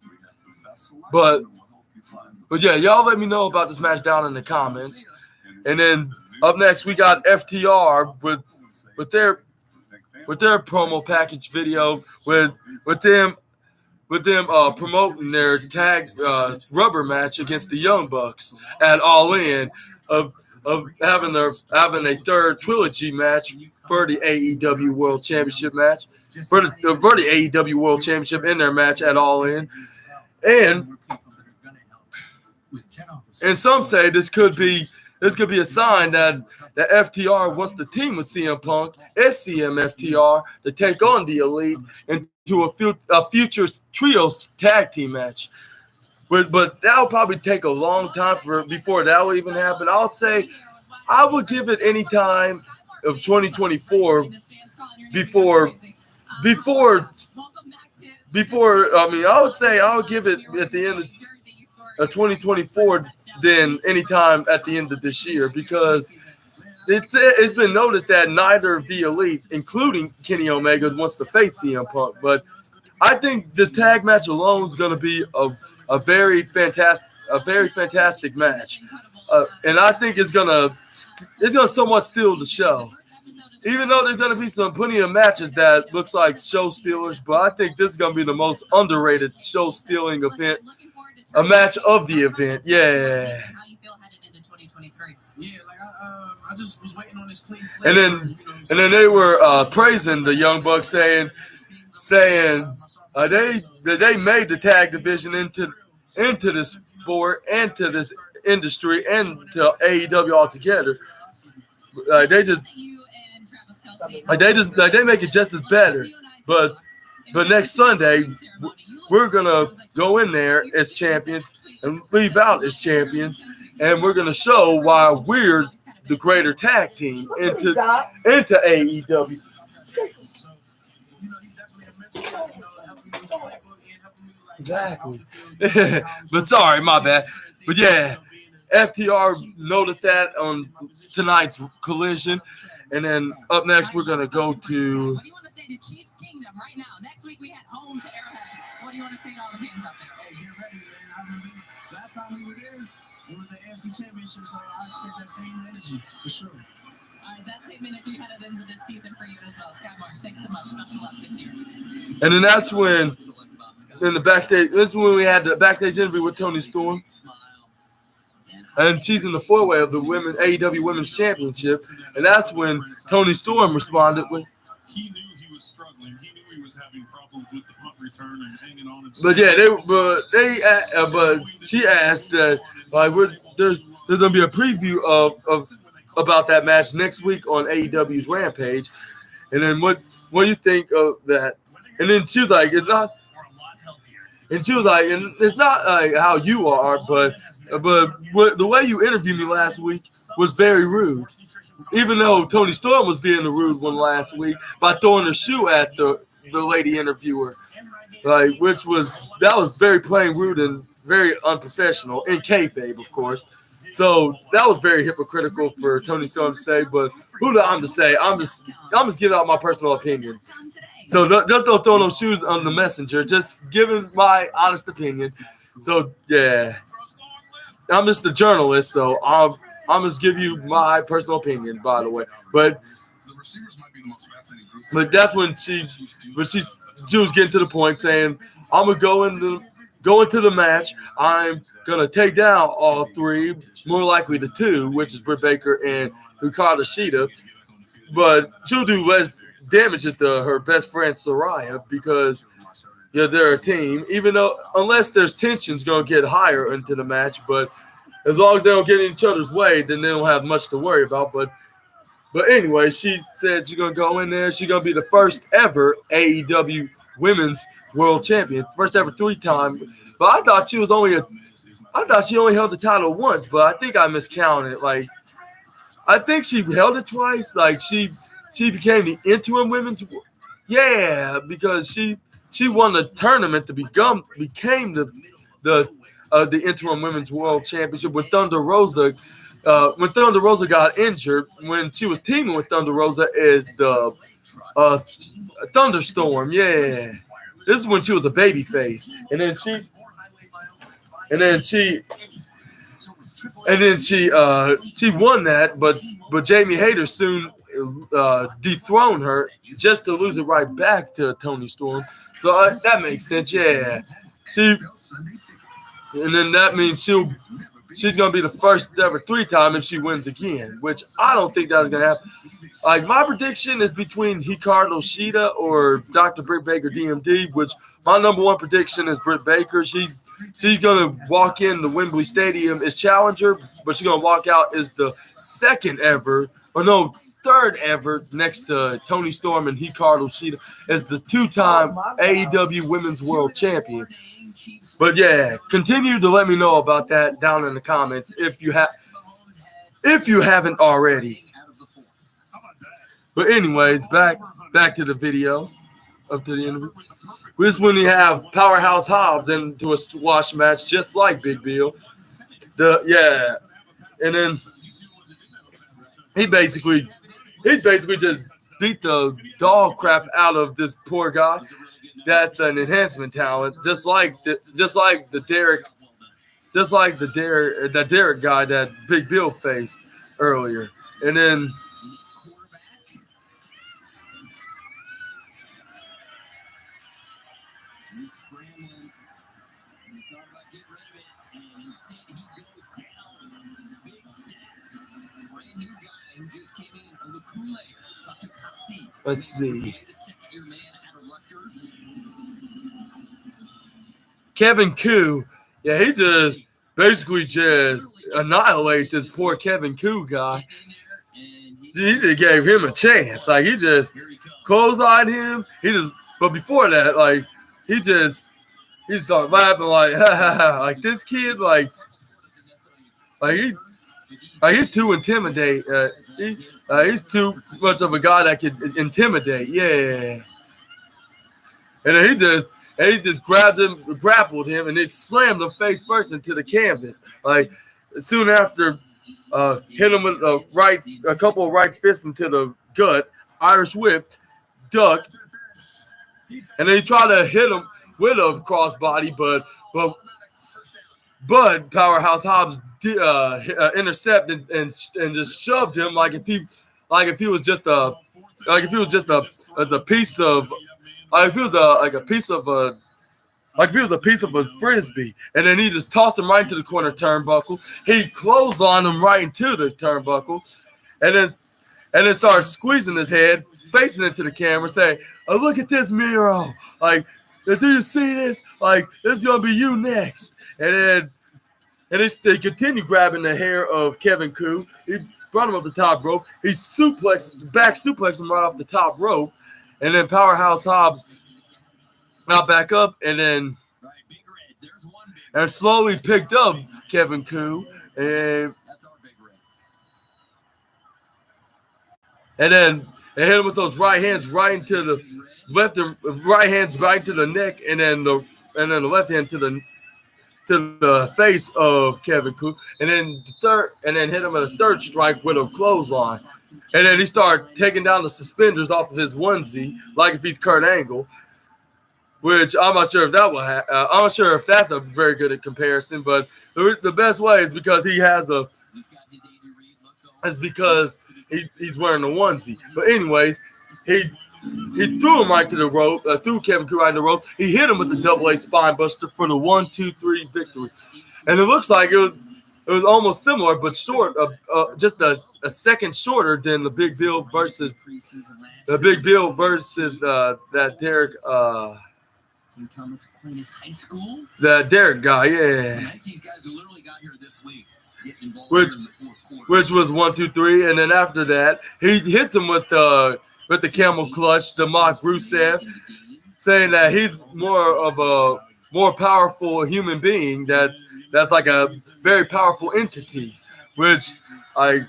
But yeah, y'all let me know about this match down in the comments. And then up next we got FTR with their promo package video with them promoting their tag rubber match against the Young Bucks at All In of having a third trilogy match for the AEW World Championship match, for the AEW World Championship in their match at All In. And some say this could be a sign that FTR wants to team with CM Punk, SCM FTR, to take on the Elite into a future trios tag team match. But that'll probably take a long time before that will even happen. I'll say I would give it any time of 2024 before I would say I would give it at the end of 2024 than any time at the end of this year, because it's been noted that neither of the Elite, including Kenny Omega, wants to face CM Punk. But I think this tag match alone is going to be a very fantastic match, and I think it's gonna somewhat steal the show. Even though there's going to be plenty of matches that looks like show stealers, but I think this is going to be the most underrated show stealing event, a match of the event. Yeah. Yeah, like I just was waiting on this clean slate. And then they were praising the Young Bucks, saying they made the tag division into this sport and to this industry and to AEW altogether. They make it just as better. But next Sunday we're gonna go in there as champions and leave out as champions, and we're gonna show why we're the greater tag team into AEW. Exactly. But sorry, my bad. But yeah, FTR noted that on tonight's Collision. And then up next, we're going to go to... What do you want to say to Chiefs Kingdom right now? Next week, we head home to Arrowhead. What do you want to say to all the fans out there? Hey, get ready, man. Last time we were there, it was the AFC Championship, so I expect that same energy, for sure. All right, that same energy headed into this season for you as well. Skymark, thanks so much. Best of luck this year. And then that's when, we had the backstage interview with Toni Storm. And she's in the 4-way of the AEW Women's Championship. And that's when Toni Storm responded with. He knew he was struggling. He knew he was having problems with the punt return and hanging on. But she asked that there's gonna be a preview of about that match next week on AEW's Rampage. And then what do you think of that? And then she was like, it's not. And she was like, and it's not like how you are, but the way you interviewed me last week was very rude. Even though Toni Storm was being the rude one last week by throwing her shoe at the lady interviewer, like that was very plain rude and very unprofessional in kayfabe, of course. So that was very hypocritical for Toni Storm to say. But who am I to say? I'm just giving out my personal opinion. So just don't throw no shoes on the messenger. Just giving my honest opinion. So yeah. I'm just the journalist, so I'm just give you my personal opinion, by the way. But that's when she was getting to the point saying, I'm gonna go into the match. I'm gonna take down all three, more likely the two, which is Britt Baker and Hikaru Shida. But she'll do less damages to her best friend Saraya because they're a team. Even though unless there's tension's gonna get higher into the match, but as long as they don't get in each other's way, then they don't have much to worry about. But anyway, she said she's gonna go in there. She's gonna be the first ever AEW Women's World Champion, first ever 3-time. But I thought she only held the title once, but I think I miscounted. Like, I think she held it twice. Like she became the interim women's. Yeah, because she won the tournament to became the interim women's world championship when Thunder Rosa got injured when she was teaming with Thunder Rosa as the Thunderstorm. Yeah, this is when she was a baby face, and then she won that, but Jamie Hayter soon dethroned her just to lose it right back to Toni Storm. So that makes sense. Yeah, and then that means she's gonna be the first ever 3-time if she wins again, which I don't think that's gonna happen. Like, my prediction is between Hikaru Shida or Dr. Britt Baker DMD, which my number one prediction is Britt Baker. She's gonna walk in the Wembley Stadium as challenger, but she's gonna walk out as the third ever, next to Toni Storm and Hikaru Shida, as the 2-time AEW Women's World Champion. But yeah, continue to let me know about that down in the comments if you haven't already. But anyways, back to the video, up to the interview. This is when you have Powerhouse Hobbs into a squash match just like Big Bill. And then he basically just beat the dog crap out of this poor guy. That's an enhancement talent, just like the Derek guy that Big Bill faced earlier. And then let's see. Kevin Koo, yeah, he just basically just annihilated this poor Kevin Koo guy. He just gave him a chance. Like, he just clotheslined him. But before that, like, he started laughing like, ha ha ha. Like, this kid, he's too intimidating. He's too much of a guy that could intimidate. Yeah. And then he just grappled him, and it slammed him face first into the canvas. Like, soon after, hit him with a couple of right fists into the gut, Irish whip, duck, and then he tried to hit him with a crossbody, but Powerhouse Hobbs intercepted and just shoved him like if he was just a piece of. Like if he was a piece of a frisbee, and then he just tossed him right into the corner turnbuckle. He clotheslined him right into the turnbuckle, and then started squeezing his head, facing into the camera, saying, "Oh, look at this, Miro! Like, do you see this? Like, this is gonna be you next." And they continued grabbing the hair of Kevin Koo. He brought him up the top rope. He suplexed him right off the top rope. And then Powerhouse Hobbs got back up and slowly picked up Kevin Koo and then they hit him with those right hands right into the left and right hands right into the neck, and then the left hand to the face of Kevin Koo, and then hit him with a third strike with a clothesline. And then he started taking down the suspenders off of his onesie, like if he's Kurt Angle. which I'm not sure if that will. I'm not sure if that's a very good comparison, but the best way is because he has a. It's because he's wearing a onesie. But anyways, he threw him right to the rope. Threw Kevin Crew right to the rope. He hit him with the double A spine buster for the 1-2-3 victory. And it looks like it was almost similar, but short, just a second shorter than the Big Bill versus that Derek. Thomas Aquinas High School. The Derek guy, yeah. These guys literally got here this week. Which was 1-2-3, and then after that, he hits him with the camel clutch, the mock Rusev, saying that he's more of a more powerful human being. That's like a very powerful entity, which I'm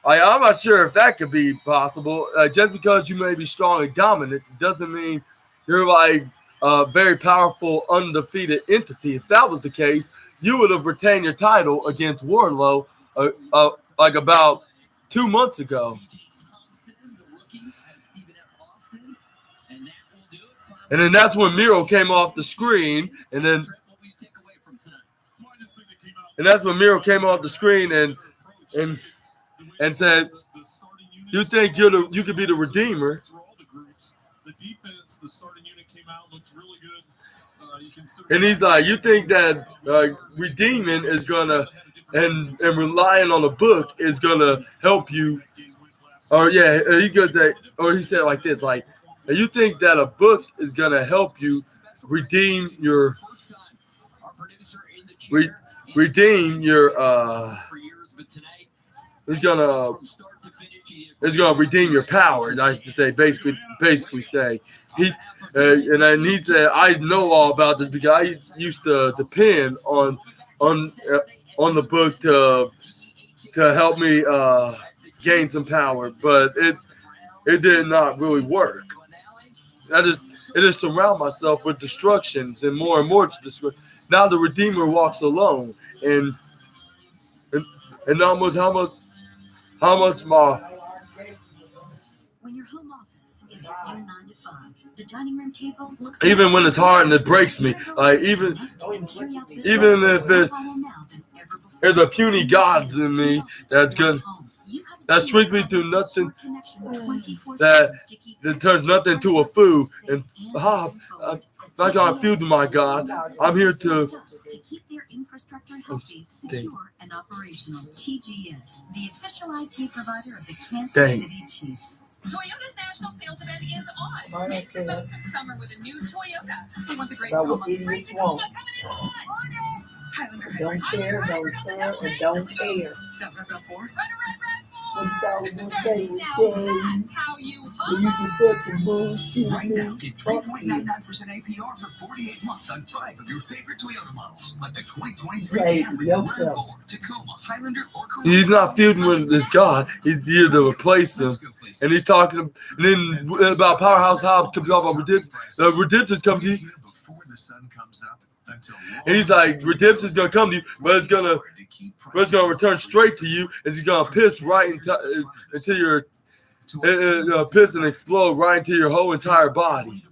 not sure if that could be possible. Just because you may be strong and dominant doesn't mean you're like a very powerful, undefeated entity. If that was the case, you would have retained your title against Wardlow like about 2 months ago. And then that's when Miro came off the screen, and that's when Miro came off the screen and said, "You think you could be the Redeemer?" The defense, the starting unit came out, looked really good. And he's like, "You think that redeeming is gonna and relying on a book is gonna help you?" Or he said it like this, like, "You think that a book is gonna help you redeem your it's gonna redeem your power." I should say, basically say he and then he said, "I know all about this because I used to depend on the book to help me gain some power, but it did not really work. I just surround myself with destructions and more destruction. Now the Redeemer walks alone, and how much more." When your home office is your new 9 to 5, the dining room table looks even when it's hard and it breaks me, like even if there's a puny gods in me that shrink me to nothing, that turns nothing to a food, and I'm not gonna feud to my God. I'm here to keep their infrastructure healthy, secure, and operational. TGS, the official IT provider of the Kansas City Chiefs. Toyota's national sales event is on. Make the most of summer with a new Toyota. Who wants a great Tacoma? Great Tacoma coming in hot. Highlander Don't care, and don't care. Now that's how you Right now, get 3.99% APR for 48 months on 5 of your favorite Toyota models, like the 2023 Camry, RAV4, Tacoma, Highlander, or Corolla. He's not feuding with his God. He's here to replace him. And he's talking, and then about Powerhouse Hobbs comes off on Redemption. The Redemption's coming to you. And he's like, Redemption's gonna come to you, but it's gonna return straight to you, and it's gonna piss right into your piss and explode right into your whole entire body.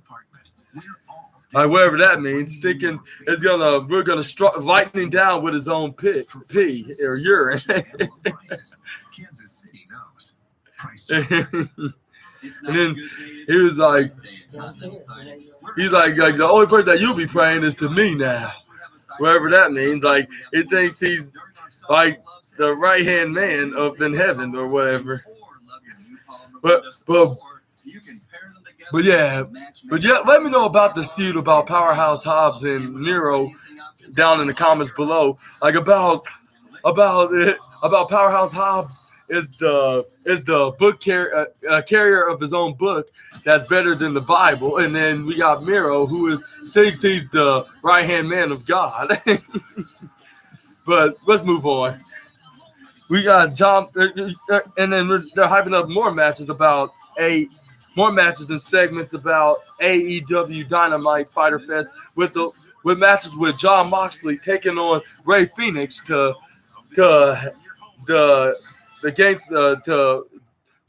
Like whatever that means, thinking we're gonna strike lightning down with his own pee or urine. Kansas City knows. And then he was like, the only person that you'll be praying is to me now. Whatever that means. Like, he thinks he's like the right-hand man up in heaven or whatever. But yeah, let me know about this feud about Powerhouse Hobbs and Miro down in the comments below. Like about Powerhouse Hobbs is the book carrier of his own book that's better than the Bible, and then we got Miro who thinks he's the right hand man of God. But let's move on. We got John, and then they're hyping up more matches and segments about AEW Dynamite Fighter Fest with matches with Jon Moxley taking on Rey Fenix to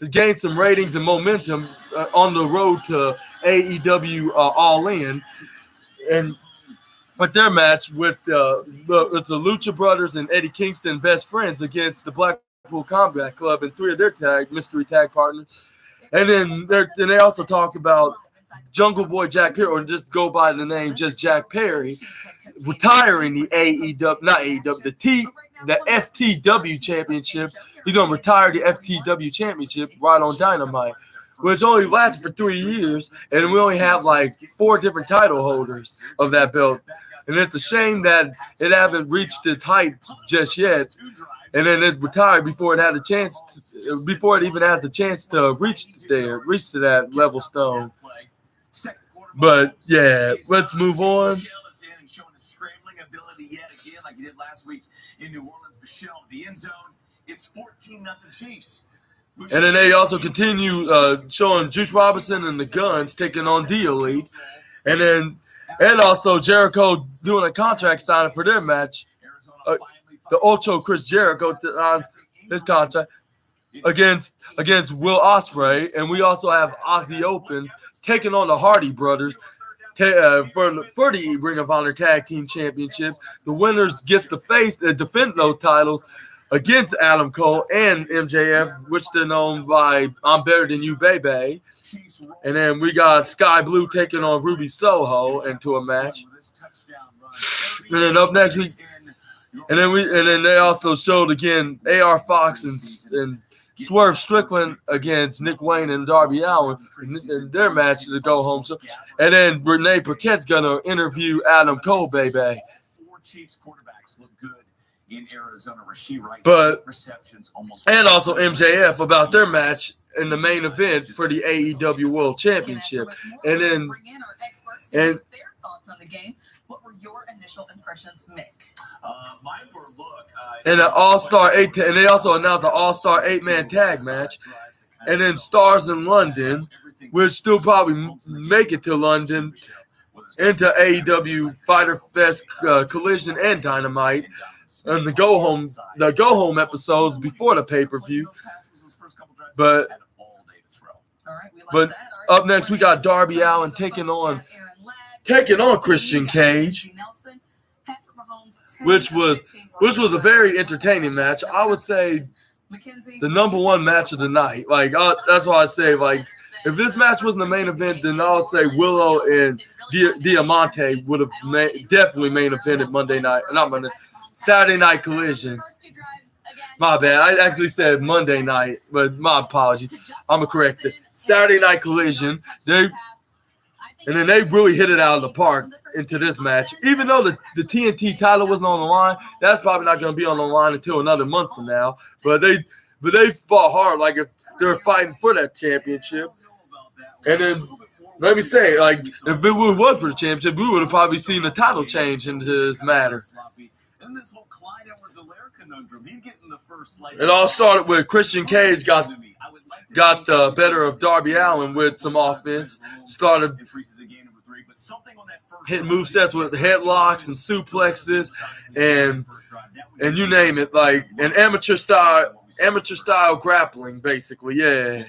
gain some ratings and momentum on the road to AEW All In. and with their match with the Lucha Brothers and Eddie Kingston, best friends, against the Blackpool Combat Club and 3 of their mystery tag partners. And then they also talk about Jungle Boy Jack Perry, or just go by the name just Jack Perry, retiring the the FTW Championship. He's gonna retire the FTW Championship right on Dynamite, which only lasted for 3 years, and we only have like 4 different title holders of that belt. And it's a shame that it haven't reached its heights just yet. And then it retired before it had a chance, before it even had the chance to reach to that level stone. But yeah, let's move on. Showing a scrambling ability yet again, like he did last week in New Orleans. Michelle, the end zone. It's 14-0 Chiefs. And then they also continue showing Juice Robinson and the Guns taking on The Elite, and also Jericho doing a contract signing for their match. The Ocho Chris Jericho on his contract against Will Ospreay, and we also have Aussie Open taking on the Hardy Brothers for the Ring of Honor Tag Team Championships. The winners gets to defend those titles against Adam Cole and MJF, which they're known by I'm Better Than You, Baby. And then we got Sky Blue taking on Ruby Soho into a match. And then up next and then they also showed again AR Fox and Swerve Strickland against Nick Wayne and Darby Allin in their match to go home. So, and then Renee Paquette's gonna interview Adam Cole, baby. 4 Chiefs quarterbacks look good in Arizona. Rasheed Rice receptions almost, and also MJF about their match in the main event for the AEW World Championship. And then their thoughts on the game. What were your initial impressions, Mick? Mine were and an All-Star 8, and they also announced an All-Star 8-man tag match. And then Stars in London, which still probably make it to London, into AEW Fighter Fest Collision and Dynamite, and the go home episodes before the pay-per-view. But up next we got Darby Allin taking on Christian Cage, which was a very entertaining match. I would say the number 1 match of the night. Like that's why I say, like, if this match wasn't the main event, then I would say Willow and Diamante would have definitely main evented Saturday Night Collision. My bad. I actually said Monday night, but my apologies. I'm gonna correct it. Saturday Night Collision. And then they really hit it out of the park into this match. Even though the TNT title wasn't on the line, that's probably not going to be on the line until another month from now. But they fought hard, like if they're fighting for that championship. And then let me say, like, if it was for the championship, we would have probably seen the title change into this matter. It all started with Christian Cage got the better of Darby Allin with some offense. Started hitting movesets with headlocks and suplexes and you name it, like an amateur style grappling, basically. Yeah.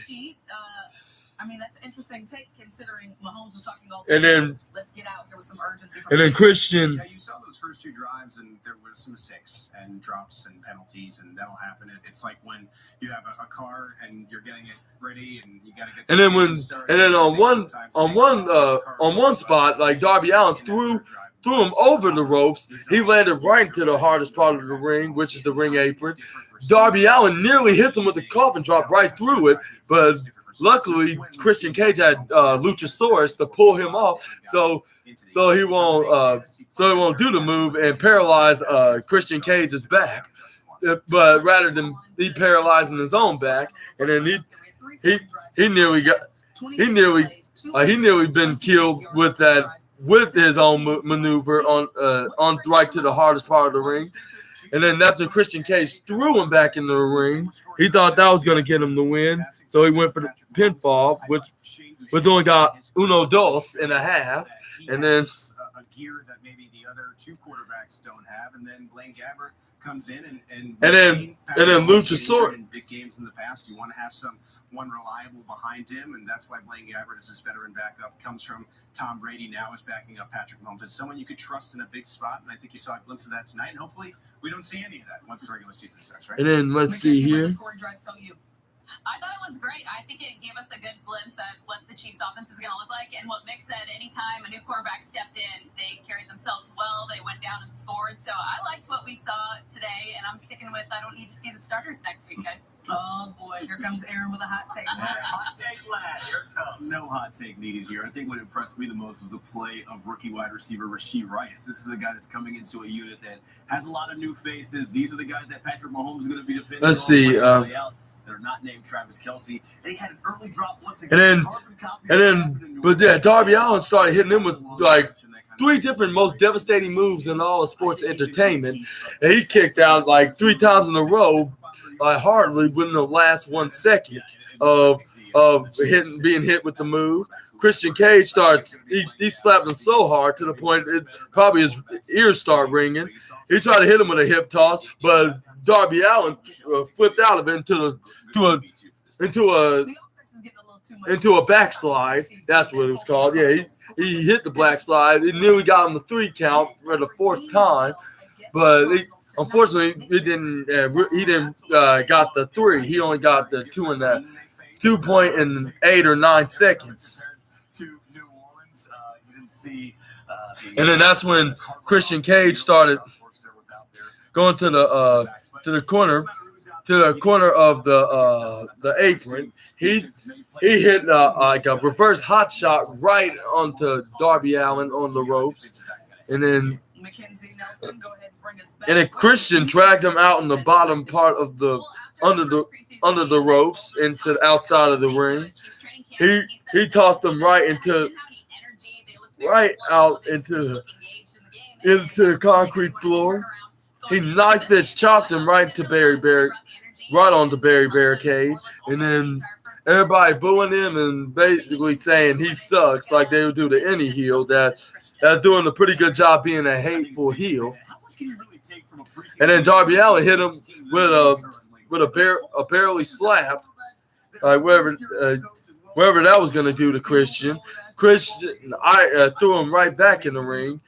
I mean, that's an interesting take considering Mahomes was talking all and then let's get out here with some urgency. And then Christian. Yeah, you saw those first 2 drives, and there was some mistakes and drops and penalties, and that'll happen. It's like when you have a car and you're getting it ready, and you got to get. And then on one spot, like Darby Allin threw him over the ropes. He landed right into the hardest part of the ring, which is the ring apron. Darby Allin nearly hits him with the coffin drop right through it, but luckily Christian Cage had Luchasaurus to pull him off, so he won't do the move and paralyze Christian Cage's back. But rather than he paralyzing his own back, and then he nearly been killed with his own maneuver on right to the hardest part of the ring. And then that's when Christian Cage threw him back in the ring. He thought that was going to get him the win, so he went for the pinfall, which only got 1.5, and then gear that maybe the other two quarterbacks don't have, and then Blaine Gabbert comes in and then Luchasaurus in big games in the past. You want to have one reliable behind him, and that's why Blaine Gabbert is his veteran backup. Comes from Tom Brady, now is backing up Patrick Mahomes. It's someone you could trust in a big spot, and I think you saw a glimpse of that tonight. And hopefully, we don't see any of that once the regular season starts. Right? And then let's see here. Scoring drives tell you. I thought it was great. I think it gave us a good glimpse at what the Chiefs' offense is going to look like. And what Mick said, anytime a new quarterback stepped in, they carried themselves well. They went down and scored. So I liked what we saw today, and I'm sticking with I don't need to see the starters next week, guys. Oh, boy. Here comes Aaron with a hot take. Hot take, lad. Here it comes. No hot take needed here. I think what impressed me the most was the play of rookie wide receiver Rashee Rice. This is a guy that's coming into a unit that has a lot of new faces. These are the guys that Patrick Mahomes is going to be depending on. Let's see. They're not named Travis Kelce. And he had an early drop once again. But yeah, Darby Allin started hitting him with like 3 different most devastating moves in all of sports entertainment. And he kicked out like 3 times in a row, hardly within the last 1 second of being hit with the move. Christian Cage starts, he slapped him so hard to the point probably his ears start ringing. He tried to hit him with a hip toss, but Darby Allin flipped out of it into a backslide. That's what it was called. Yeah, he hit the backslide. He knew he got him the 3 count for the 4th time, but unfortunately he didn't got the 3. He only got the 2 in that 2 point in 8 or 9 seconds. And then that's when Christian Cage started going to the corner of the apron. He hit like a reverse hot shot right onto Darby Allin on the ropes, and then Christian dragged him out in the bottom part of the under the ropes into the outside of the ring. He tossed him right out into the concrete floor. He knife edge chopped him right onto Barry Barricade, and then everybody booing him and basically saying he sucks, like they would do to any heel that's doing a pretty good job being a hateful heel. And then Darby Allin hit him with a barely slapped, like whatever that was going to do to Christian. I threw him right back in the ring,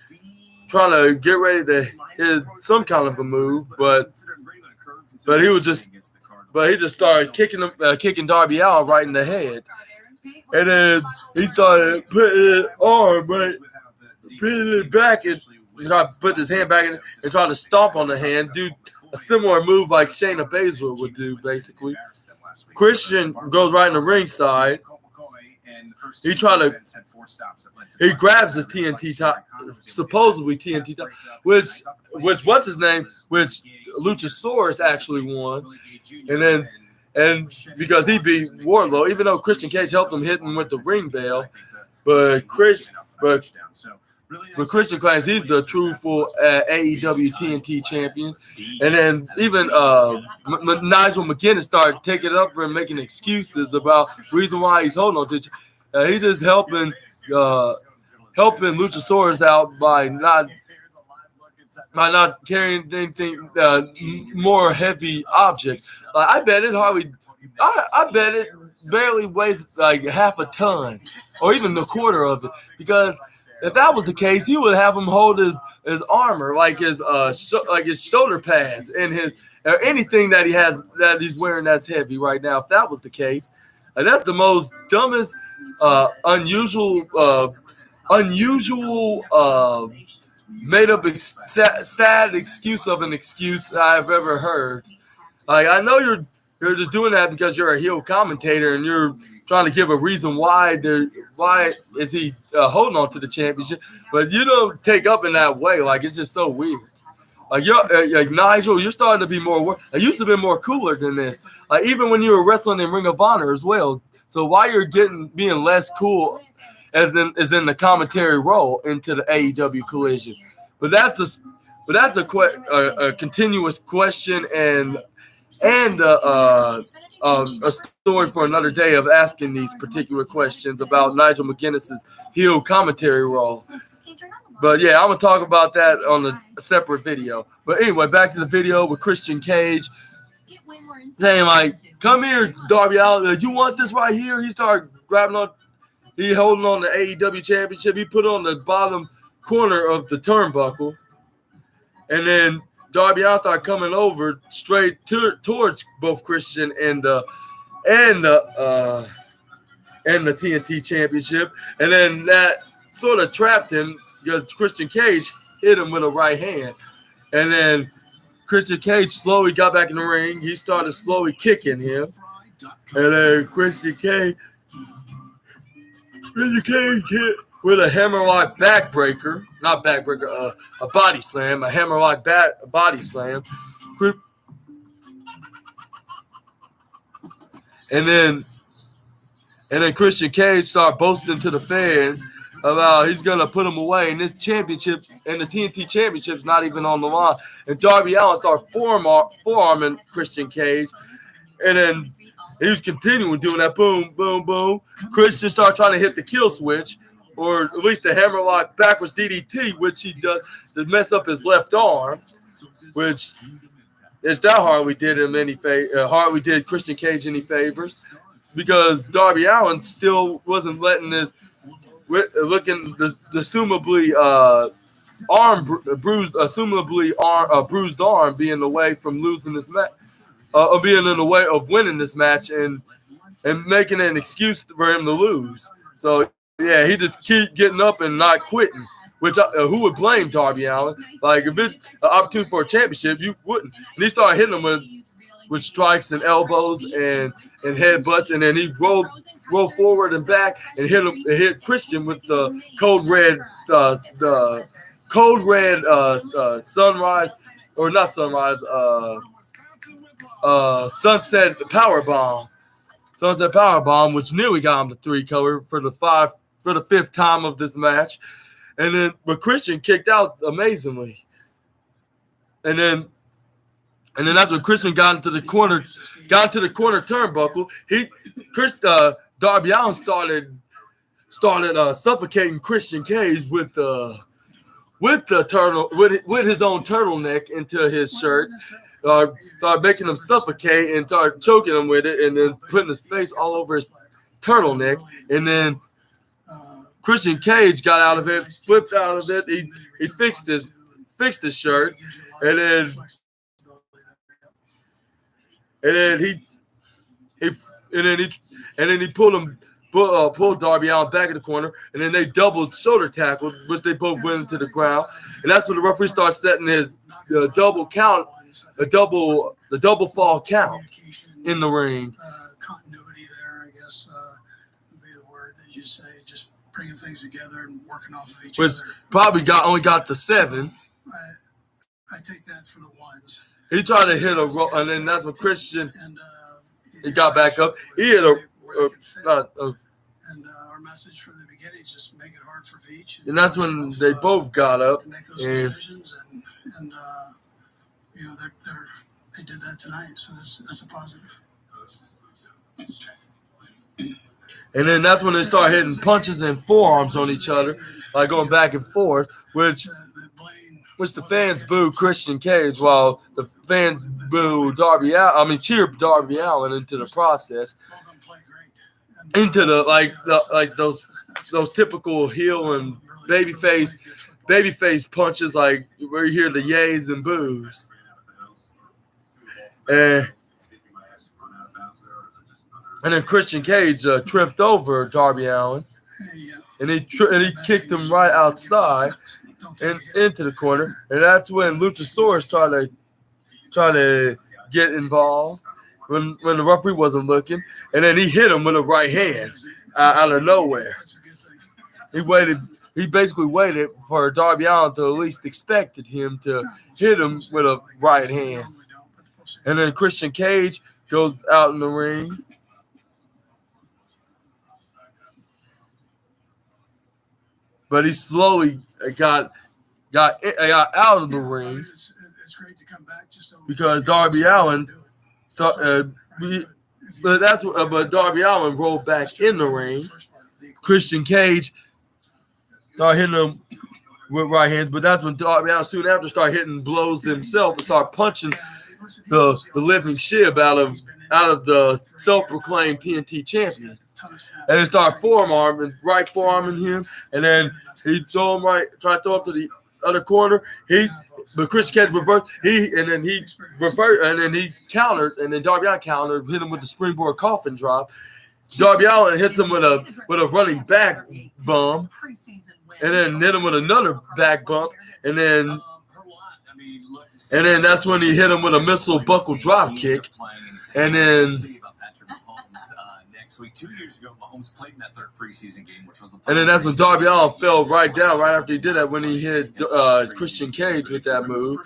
trying to get ready to hit some kind of a move, but he just started kicking Darby Allin right in the head, and then he started putting his arm right, putting it back, and put his hand back in and tried to stomp on the hand, do a similar move like Shayna Baszler would do, basically. Christian goes right in the ringside. He grabs his TNT top, supposedly TNT top, which what's his name, which Luchasaurus actually won, and because he beat Wardlow, even though Christian Cage helped him hit him with the ring bell, but Christian claims he's the truthful AEW TNT champion, and then even Nigel McGuinness started taking it up for him, making excuses about the reason why he's holding on to it. He's just helping Luchasaurus out by not carrying anything more heavy objects. I bet it barely weighs like half a ton, or even the quarter of it. Because if that was the case, he would have him hold his armor, like his shoulder pads and or anything that he has that he's wearing that's heavy right now. If that was the case, that's the most dumbest. Unusual, made up sad excuse of an excuse I've ever heard. Like, I know you're just doing that because you're a heel commentator and you're trying to give a reason why is he holding on to the championship, but you don't take up in that way. Like, it's just so weird. Like, you're Nigel, you're starting to be more. I used to be more cooler than this. Like, even when you were wrestling in Ring of Honor as well. So why you're being less cool as in the commentary role into the AEW collision? But that's a continuous question and a story for another day of asking these particular questions about Nigel McGuinness's heel commentary role. But yeah, I'm gonna talk about that on a separate video. But anyway, back to the video with Christian Cage saying like, "Come here, Darby Allin. You want this right here?" He started grabbing on. He holding on the AEW championship. He put it on the bottom corner of the turnbuckle, and then Darby Allin started coming over straight towards both Christian and the TNT championship, and then that sort of trapped him because Christian Cage hit him with a right hand, and then Christian Cage slowly got back in the ring. He started slowly kicking him, and then Christian Cage hit with a hammerlock backbreaker, not backbreaker, a body slam, a hammerlock body slam, and then Christian Cage started boasting to the fans about he's gonna put him away, and this championship and the TNT championship's not even on the line. And Darby Allin started forearming Christian Cage, and then he was continuing doing that boom, boom, boom. Christian started trying to hit the kill switch, or at least the hammerlock backwards DDT, which he does to mess up his left arm, which is that hardly did him any hardly did Christian Cage any favors, because Darby Allin still wasn't letting this looking the assumably bruised arm be in the way from losing this match, being in the way of winning this match and making it an excuse for him to lose. So yeah, he just keep getting up and not quitting. Which who would blame Darby Allin? Like if it's an opportunity for a championship, you wouldn't. And he started hitting him with strikes and elbows and headbutts, and then he rolled forward and back and hit Christian with the code red sunrise, or not sunrise, sunset power bomb, which nearly got him the 3 color for the 5th time of this match. And then but Christian kicked out amazingly. And then that's when Christian got into the corner turnbuckle. Darby Allin started suffocating Christian Cage with his own turtleneck into his shirt. Started making him suffocate and started choking him with it, and then putting his face all over his turtleneck. And then Christian Cage got out of it, flipped out of it. He fixed his shirt, and then he pulled Darby Allin back in the corner, and then they doubled shoulder tackled, which they both went into the ground. And that's when the referee starts setting his double fall count in the ring. Continuity there, I guess, would be the word that you say. Just bringing things together and working off of each other. Probably only got the 7. I take that for the ones. He tried to hit and then that's when Christian he got back up. He hit and our message from the beginning is just make it hard for Veach. And that's when they both got up. Make those decisions, and they did that tonight, so that's a positive. And then that's when they start hitting punches and forearms on each other, like going back and forth, which the fans boo Christian Cage while the fans boo cheer Darby Allin into the process, into those typical heel and babyface punches, like where you hear the yays and boos. And then Christian Cage tripped over Darby Allin, and he kicked him right outside and into the corner. And that's when Luchasaurus tried to get involved when the referee wasn't looking, and then he hit him with a right hand out of nowhere. He basically waited for Darby Allin to at least expected him to hit him with a right hand. And then Christian Cage goes out in the ring. But he slowly got out of the ring because Darby Allin, but Darby Allin rolled back in the ring. Christian Cage started hitting him with right hands. But that's when Darby Allin soon after started hitting blows himself and started punching the living shit out of the self-proclaimed TNT champion. And then started right forearming him, and then he tried to throw him to the other corner. But Christian Cage reversed. He countered, and then Darby Allin countered, hit him with the springboard coffin drop. Darby Allin hits him with a running back bump, and then hit him with another back bump, and then that's when he hit him with a missile buckle drop kick, and then. Week 2 years ago, Mahomes played in that third preseason game, which was the. And then that's when Darby Allin fell right down right after he did that when he hit Christian Cage with that move,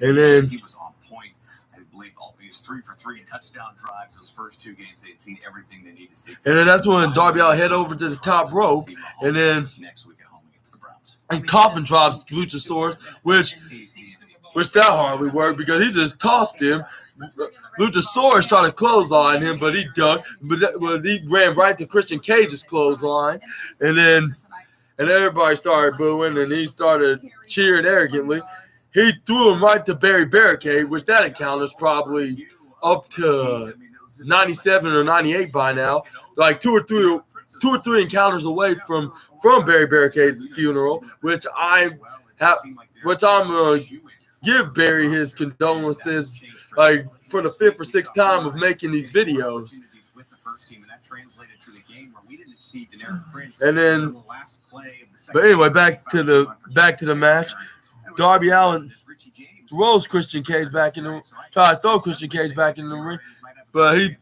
and then he was on point. I believe he was 3 for 3 in touchdown drives. Those first 2 games, they had seen everything they needed to see. And then that's when Darby Allin head over to the top rope, and then next week at home against the Browns. And coffin drops Luchasaurus, which that hardly worked because he just tossed him. Luchasaurus tried to clothesline him, but he ducked. But he ran right to Christian Cage's clothesline, and everybody started booing, and he started cheering arrogantly. He threw him right to Barry Barricade, which that encounter's probably up to 97 or 98 by now. Like two or three encounters away from Barry Barricade's funeral, which I'm gonna give Barry his condolences, like for the 5th or 6th time of making these videos. And then, but anyway, back to the match. Darby Allin throws Christian Cage back in the tried to throw Christian Cage back in the ring, but he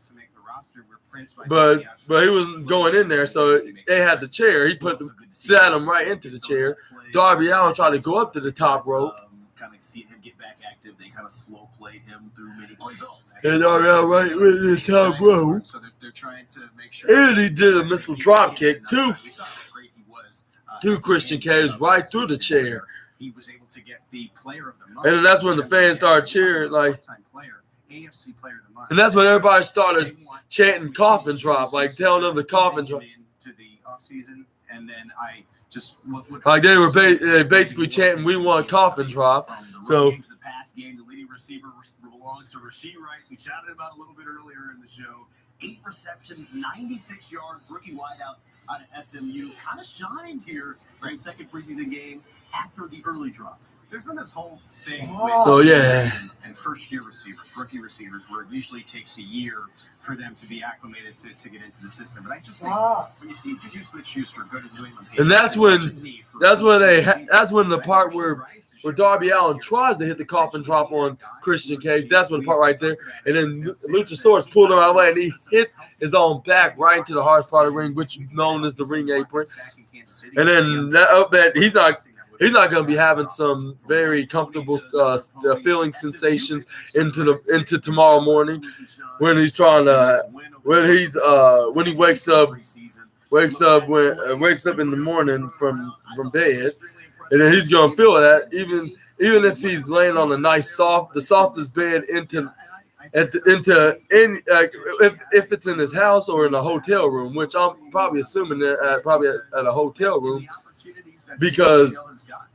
wasn't going in there, so they had the chair. He sat him right into the chair. Darby Allin tried to go up to the top rope. Kind of seeing him get back active, they kind of slow played him through many plays. And Darby Allin right with the top rope. So they're trying to make sure. And he did a missile drop kick to Christian Cage right through the chair. He was able to get the player of the month. And then that's when the fans started cheering, like. AFC player of the month. And that's when everybody started chanting coffin drop, like telling them the coffin drop. To the offseason, and then I just like they were basically chanting, "We want coffin drop." So. The pass game, the leading receiver belongs to Rashee Rice. We chatted about a little bit earlier in the show. 8 receptions, 96 yards, rookie wideout out of SMU. Kind of shined here in the second preseason game after the early drop. There's been this whole thing and first-year receivers, rookie receivers, where it usually takes a year for them to be acclimated to get into the system. But I just think when you see Juju Smith-Schuster go to New England, and that's when the part where Darby Allin tries to hit the coffin drop on Christian Cage. That's when the part right there. And then Luchasaurus pulled him out of the way, and he hit his own back right into the hardest part of the ring, which is known as the ring apron. And then he's not going to be having some very comfortable feeling sensations into tomorrow morning when he's trying to when he wakes up in the morning from bed, and then he's going to feel that even if he's laying on the softest bed if it's in his house or in a hotel room, which I'm probably assuming that probably at a hotel room. Because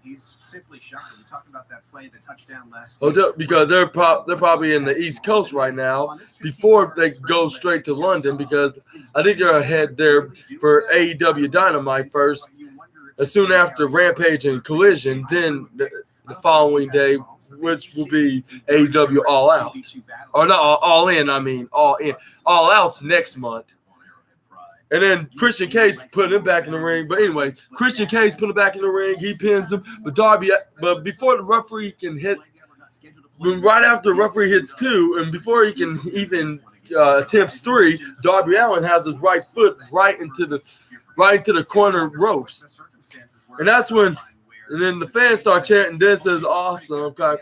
he's simply shocking. You talk about that play, the touchdown last week. Because they're probably in the East Coast right now before they go straight to London, because I think they're ahead there for AEW Dynamite first, as soon after Rampage and Collision, then the following day, which will be AEW All Out. Or not All In, I mean All In. All Out's next month. And then Christian Cage put him back in the ring. But anyway, Christian Cage put him back in the ring. He pins him. But before the referee can hit, right after the referee hits 2, and before he can even attempts 3, Darby Allin has his right foot right into the corner ropes. And that's when, and then the fans start chanting, "This is awesome," because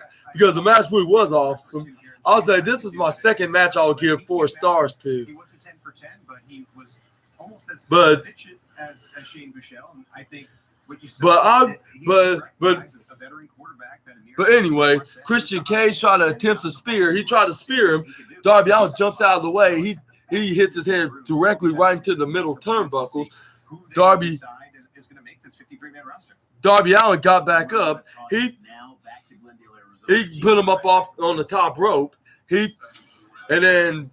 the match really was awesome. I'll say this is my second match I'll give 4 stars to. He was a 10 for 10, but he was almost as efficient as Shane Buechele. And I think what you said. A veteran quarterback. But anyway, Christian Cage tried to attempt a spear. He tried to spear him. Darby Allin jumps out of the way. He hits his head directly right into the middle turnbuckles. Darby is going to make this 53-man roster. Darby Allin got back up. He put him up off on the top rope. And then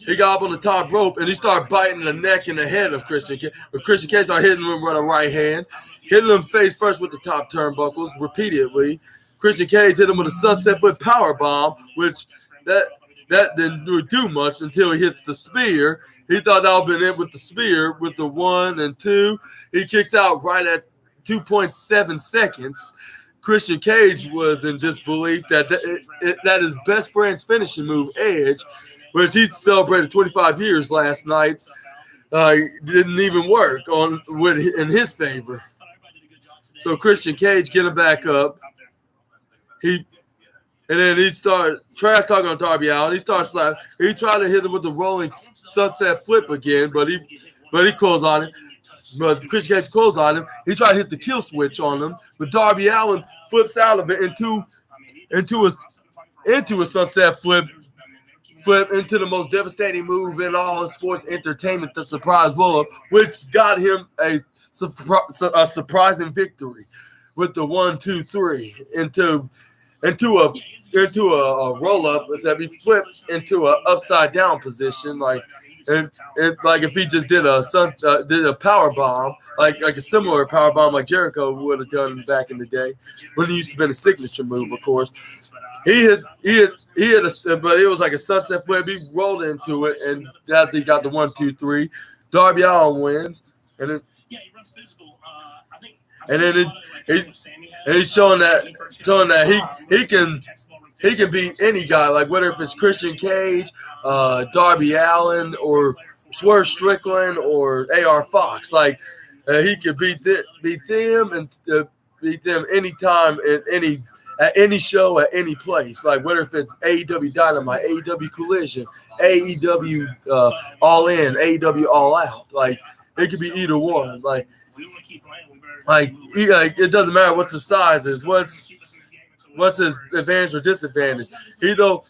he got up on the top rope and he started biting the neck and the head of Christian Cage. But Christian Cage started hitting him with a right hand, hitting him face first with the top turnbuckles repeatedly. Christian Cage hit him with a sunset flip power bomb, which that didn't do much until he hits the spear. He thought that would have been it with the spear with the 1 and 2. He kicks out right at 2.7 seconds. Christian Cage was in disbelief that his best friend's finishing move, Edge, which he celebrated 25 years last night, didn't even work in his favor. So Christian Cage getting back up. And then he started trash talking on Darby Allin. He started slapping. He tried to hit him with the rolling sunset flip again, but he closed on it. But Christian Cage closed on him. He tried to hit the kill switch on him, but Darby Allin flips out of it into a sunset flip into the most devastating move in all of sports entertainment, the surprise roll-up, which got him a surprising victory with the 1, 2, 3 into a roll-up. Except he flipped into an upside down position, like if he just did a power bomb, like a similar power bomb like Jericho would have done back in the day when he used to be a signature move, of course. He hit but it was like a sunset flip. He rolled into it, and after he got the 1, 2, 3, Darby Allin wins, and then he's showing that he can beat any guy, like whether if it's Christian Cage, Darby Allin, or Swerve Strickland, or AR Fox. Like he could beat them and beat them anytime at any show, at any place. Like whether if it's AEW Dynamite, AEW Collision, AEW All In, AEW All Out. Like it could be either one. Like it doesn't matter what the size is, what's his advantage or disadvantage. He don't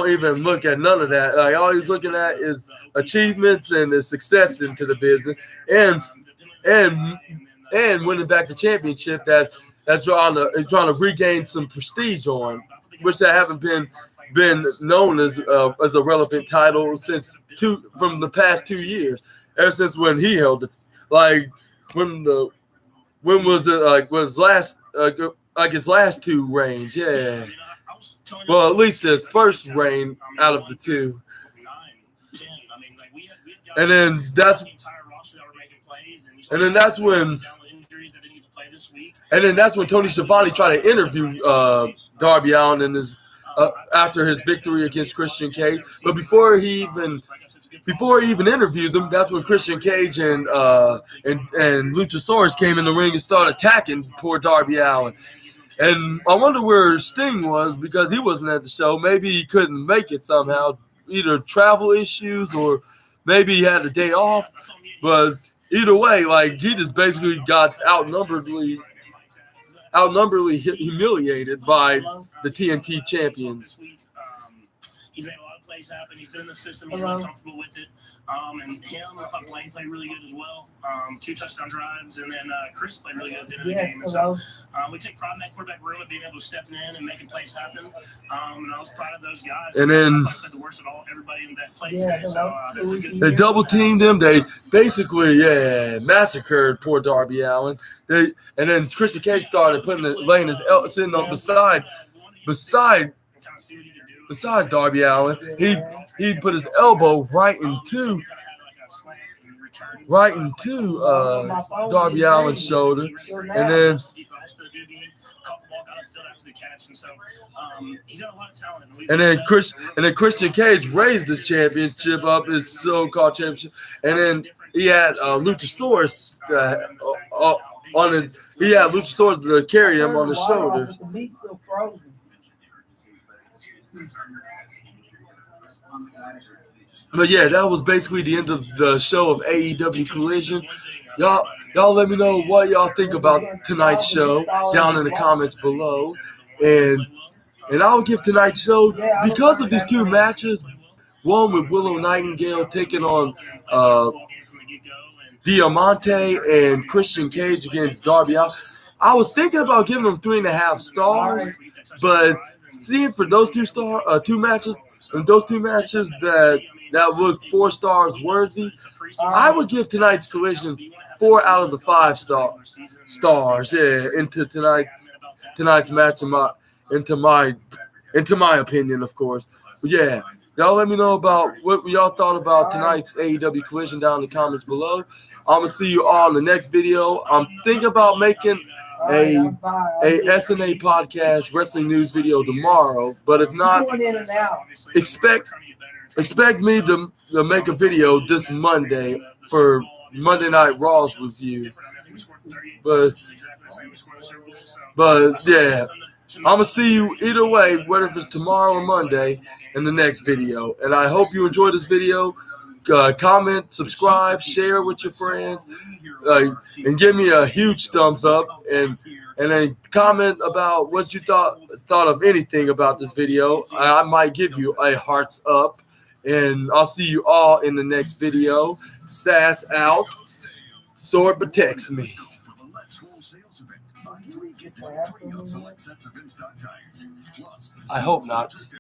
even look at none of that. Like all he's looking at is achievements and the success into the business and winning back the championship that's trying to regain some prestige on, which that haven't been known as a relevant title from the past 2 years, ever since when he held it. Like when was it? Like was last his last 2 reigns? Yeah. Well, at least his first reign out of the 2. And then that's when Tony Schiavone tried to interview Darby Allin in his after his victory against Christian Cage. But before he even interviews him, that's when Christian Cage and Luchasaurus came in the ring and started attacking poor Darby Allin. And I wonder where Sting was, because he wasn't at the show. Maybe he couldn't make it somehow, either travel issues or maybe he had a day off. But either way, like he just basically got outnumberedly humiliated by the TNT champions. He's made a lot of plays happen. He's been in the system. He's really comfortable with it. And him, I thought Blaine played really good as well. 2 touchdown drives, and then Chris played really good at the end of the game. And so we take pride in that quarterback room and being able to step in and making plays happen. And I was proud of those guys. And then the worst of everybody in that play today. So that's a good they double teamed him. They basically massacred poor Darby Allin. And then Christian Cage started laying his sitting on beside Darby Allin. He put his elbow right into Darby Allin's shoulder, and then Christian Cage raised his championship up, his so-called championship, and then he had Luchasaurus on it. He had Luchasaurus to carry him on his shoulders. But yeah, that was basically the end of the show of AEW Collision. Y'all let me know what y'all think about tonight's show down in the comments below. And I'll give tonight's show, because of these 2 matches, one with Willow Nightingale taking on Diamante and Christian Cage against Darby Allin. I was thinking about giving them 3.5 stars, but seeing for those two matches that look 4 stars worthy, I would give tonight's collision 4 out of the 5 stars. Yeah, into tonight's match into my opinion, of course. But yeah, y'all let me know about what y'all thought about tonight's AEW collision down in the comments below. I'm gonna see you all in the next video. I'm thinking about making a SNA podcast wrestling news video tomorrow, but if not, expect me to make a video this Monday for Monday Night Raw's review. But yeah, I'm gonna see you either way, whether if it's tomorrow or Monday, in the next video. And I hope you enjoyed this video. Comment, subscribe, share with your friends, and give me a huge thumbs up, and then comment about what you thought of anything about this video. I might give you a hearts up, and I'll see you all in the next video. Sass out. Sword protects me. I hope not.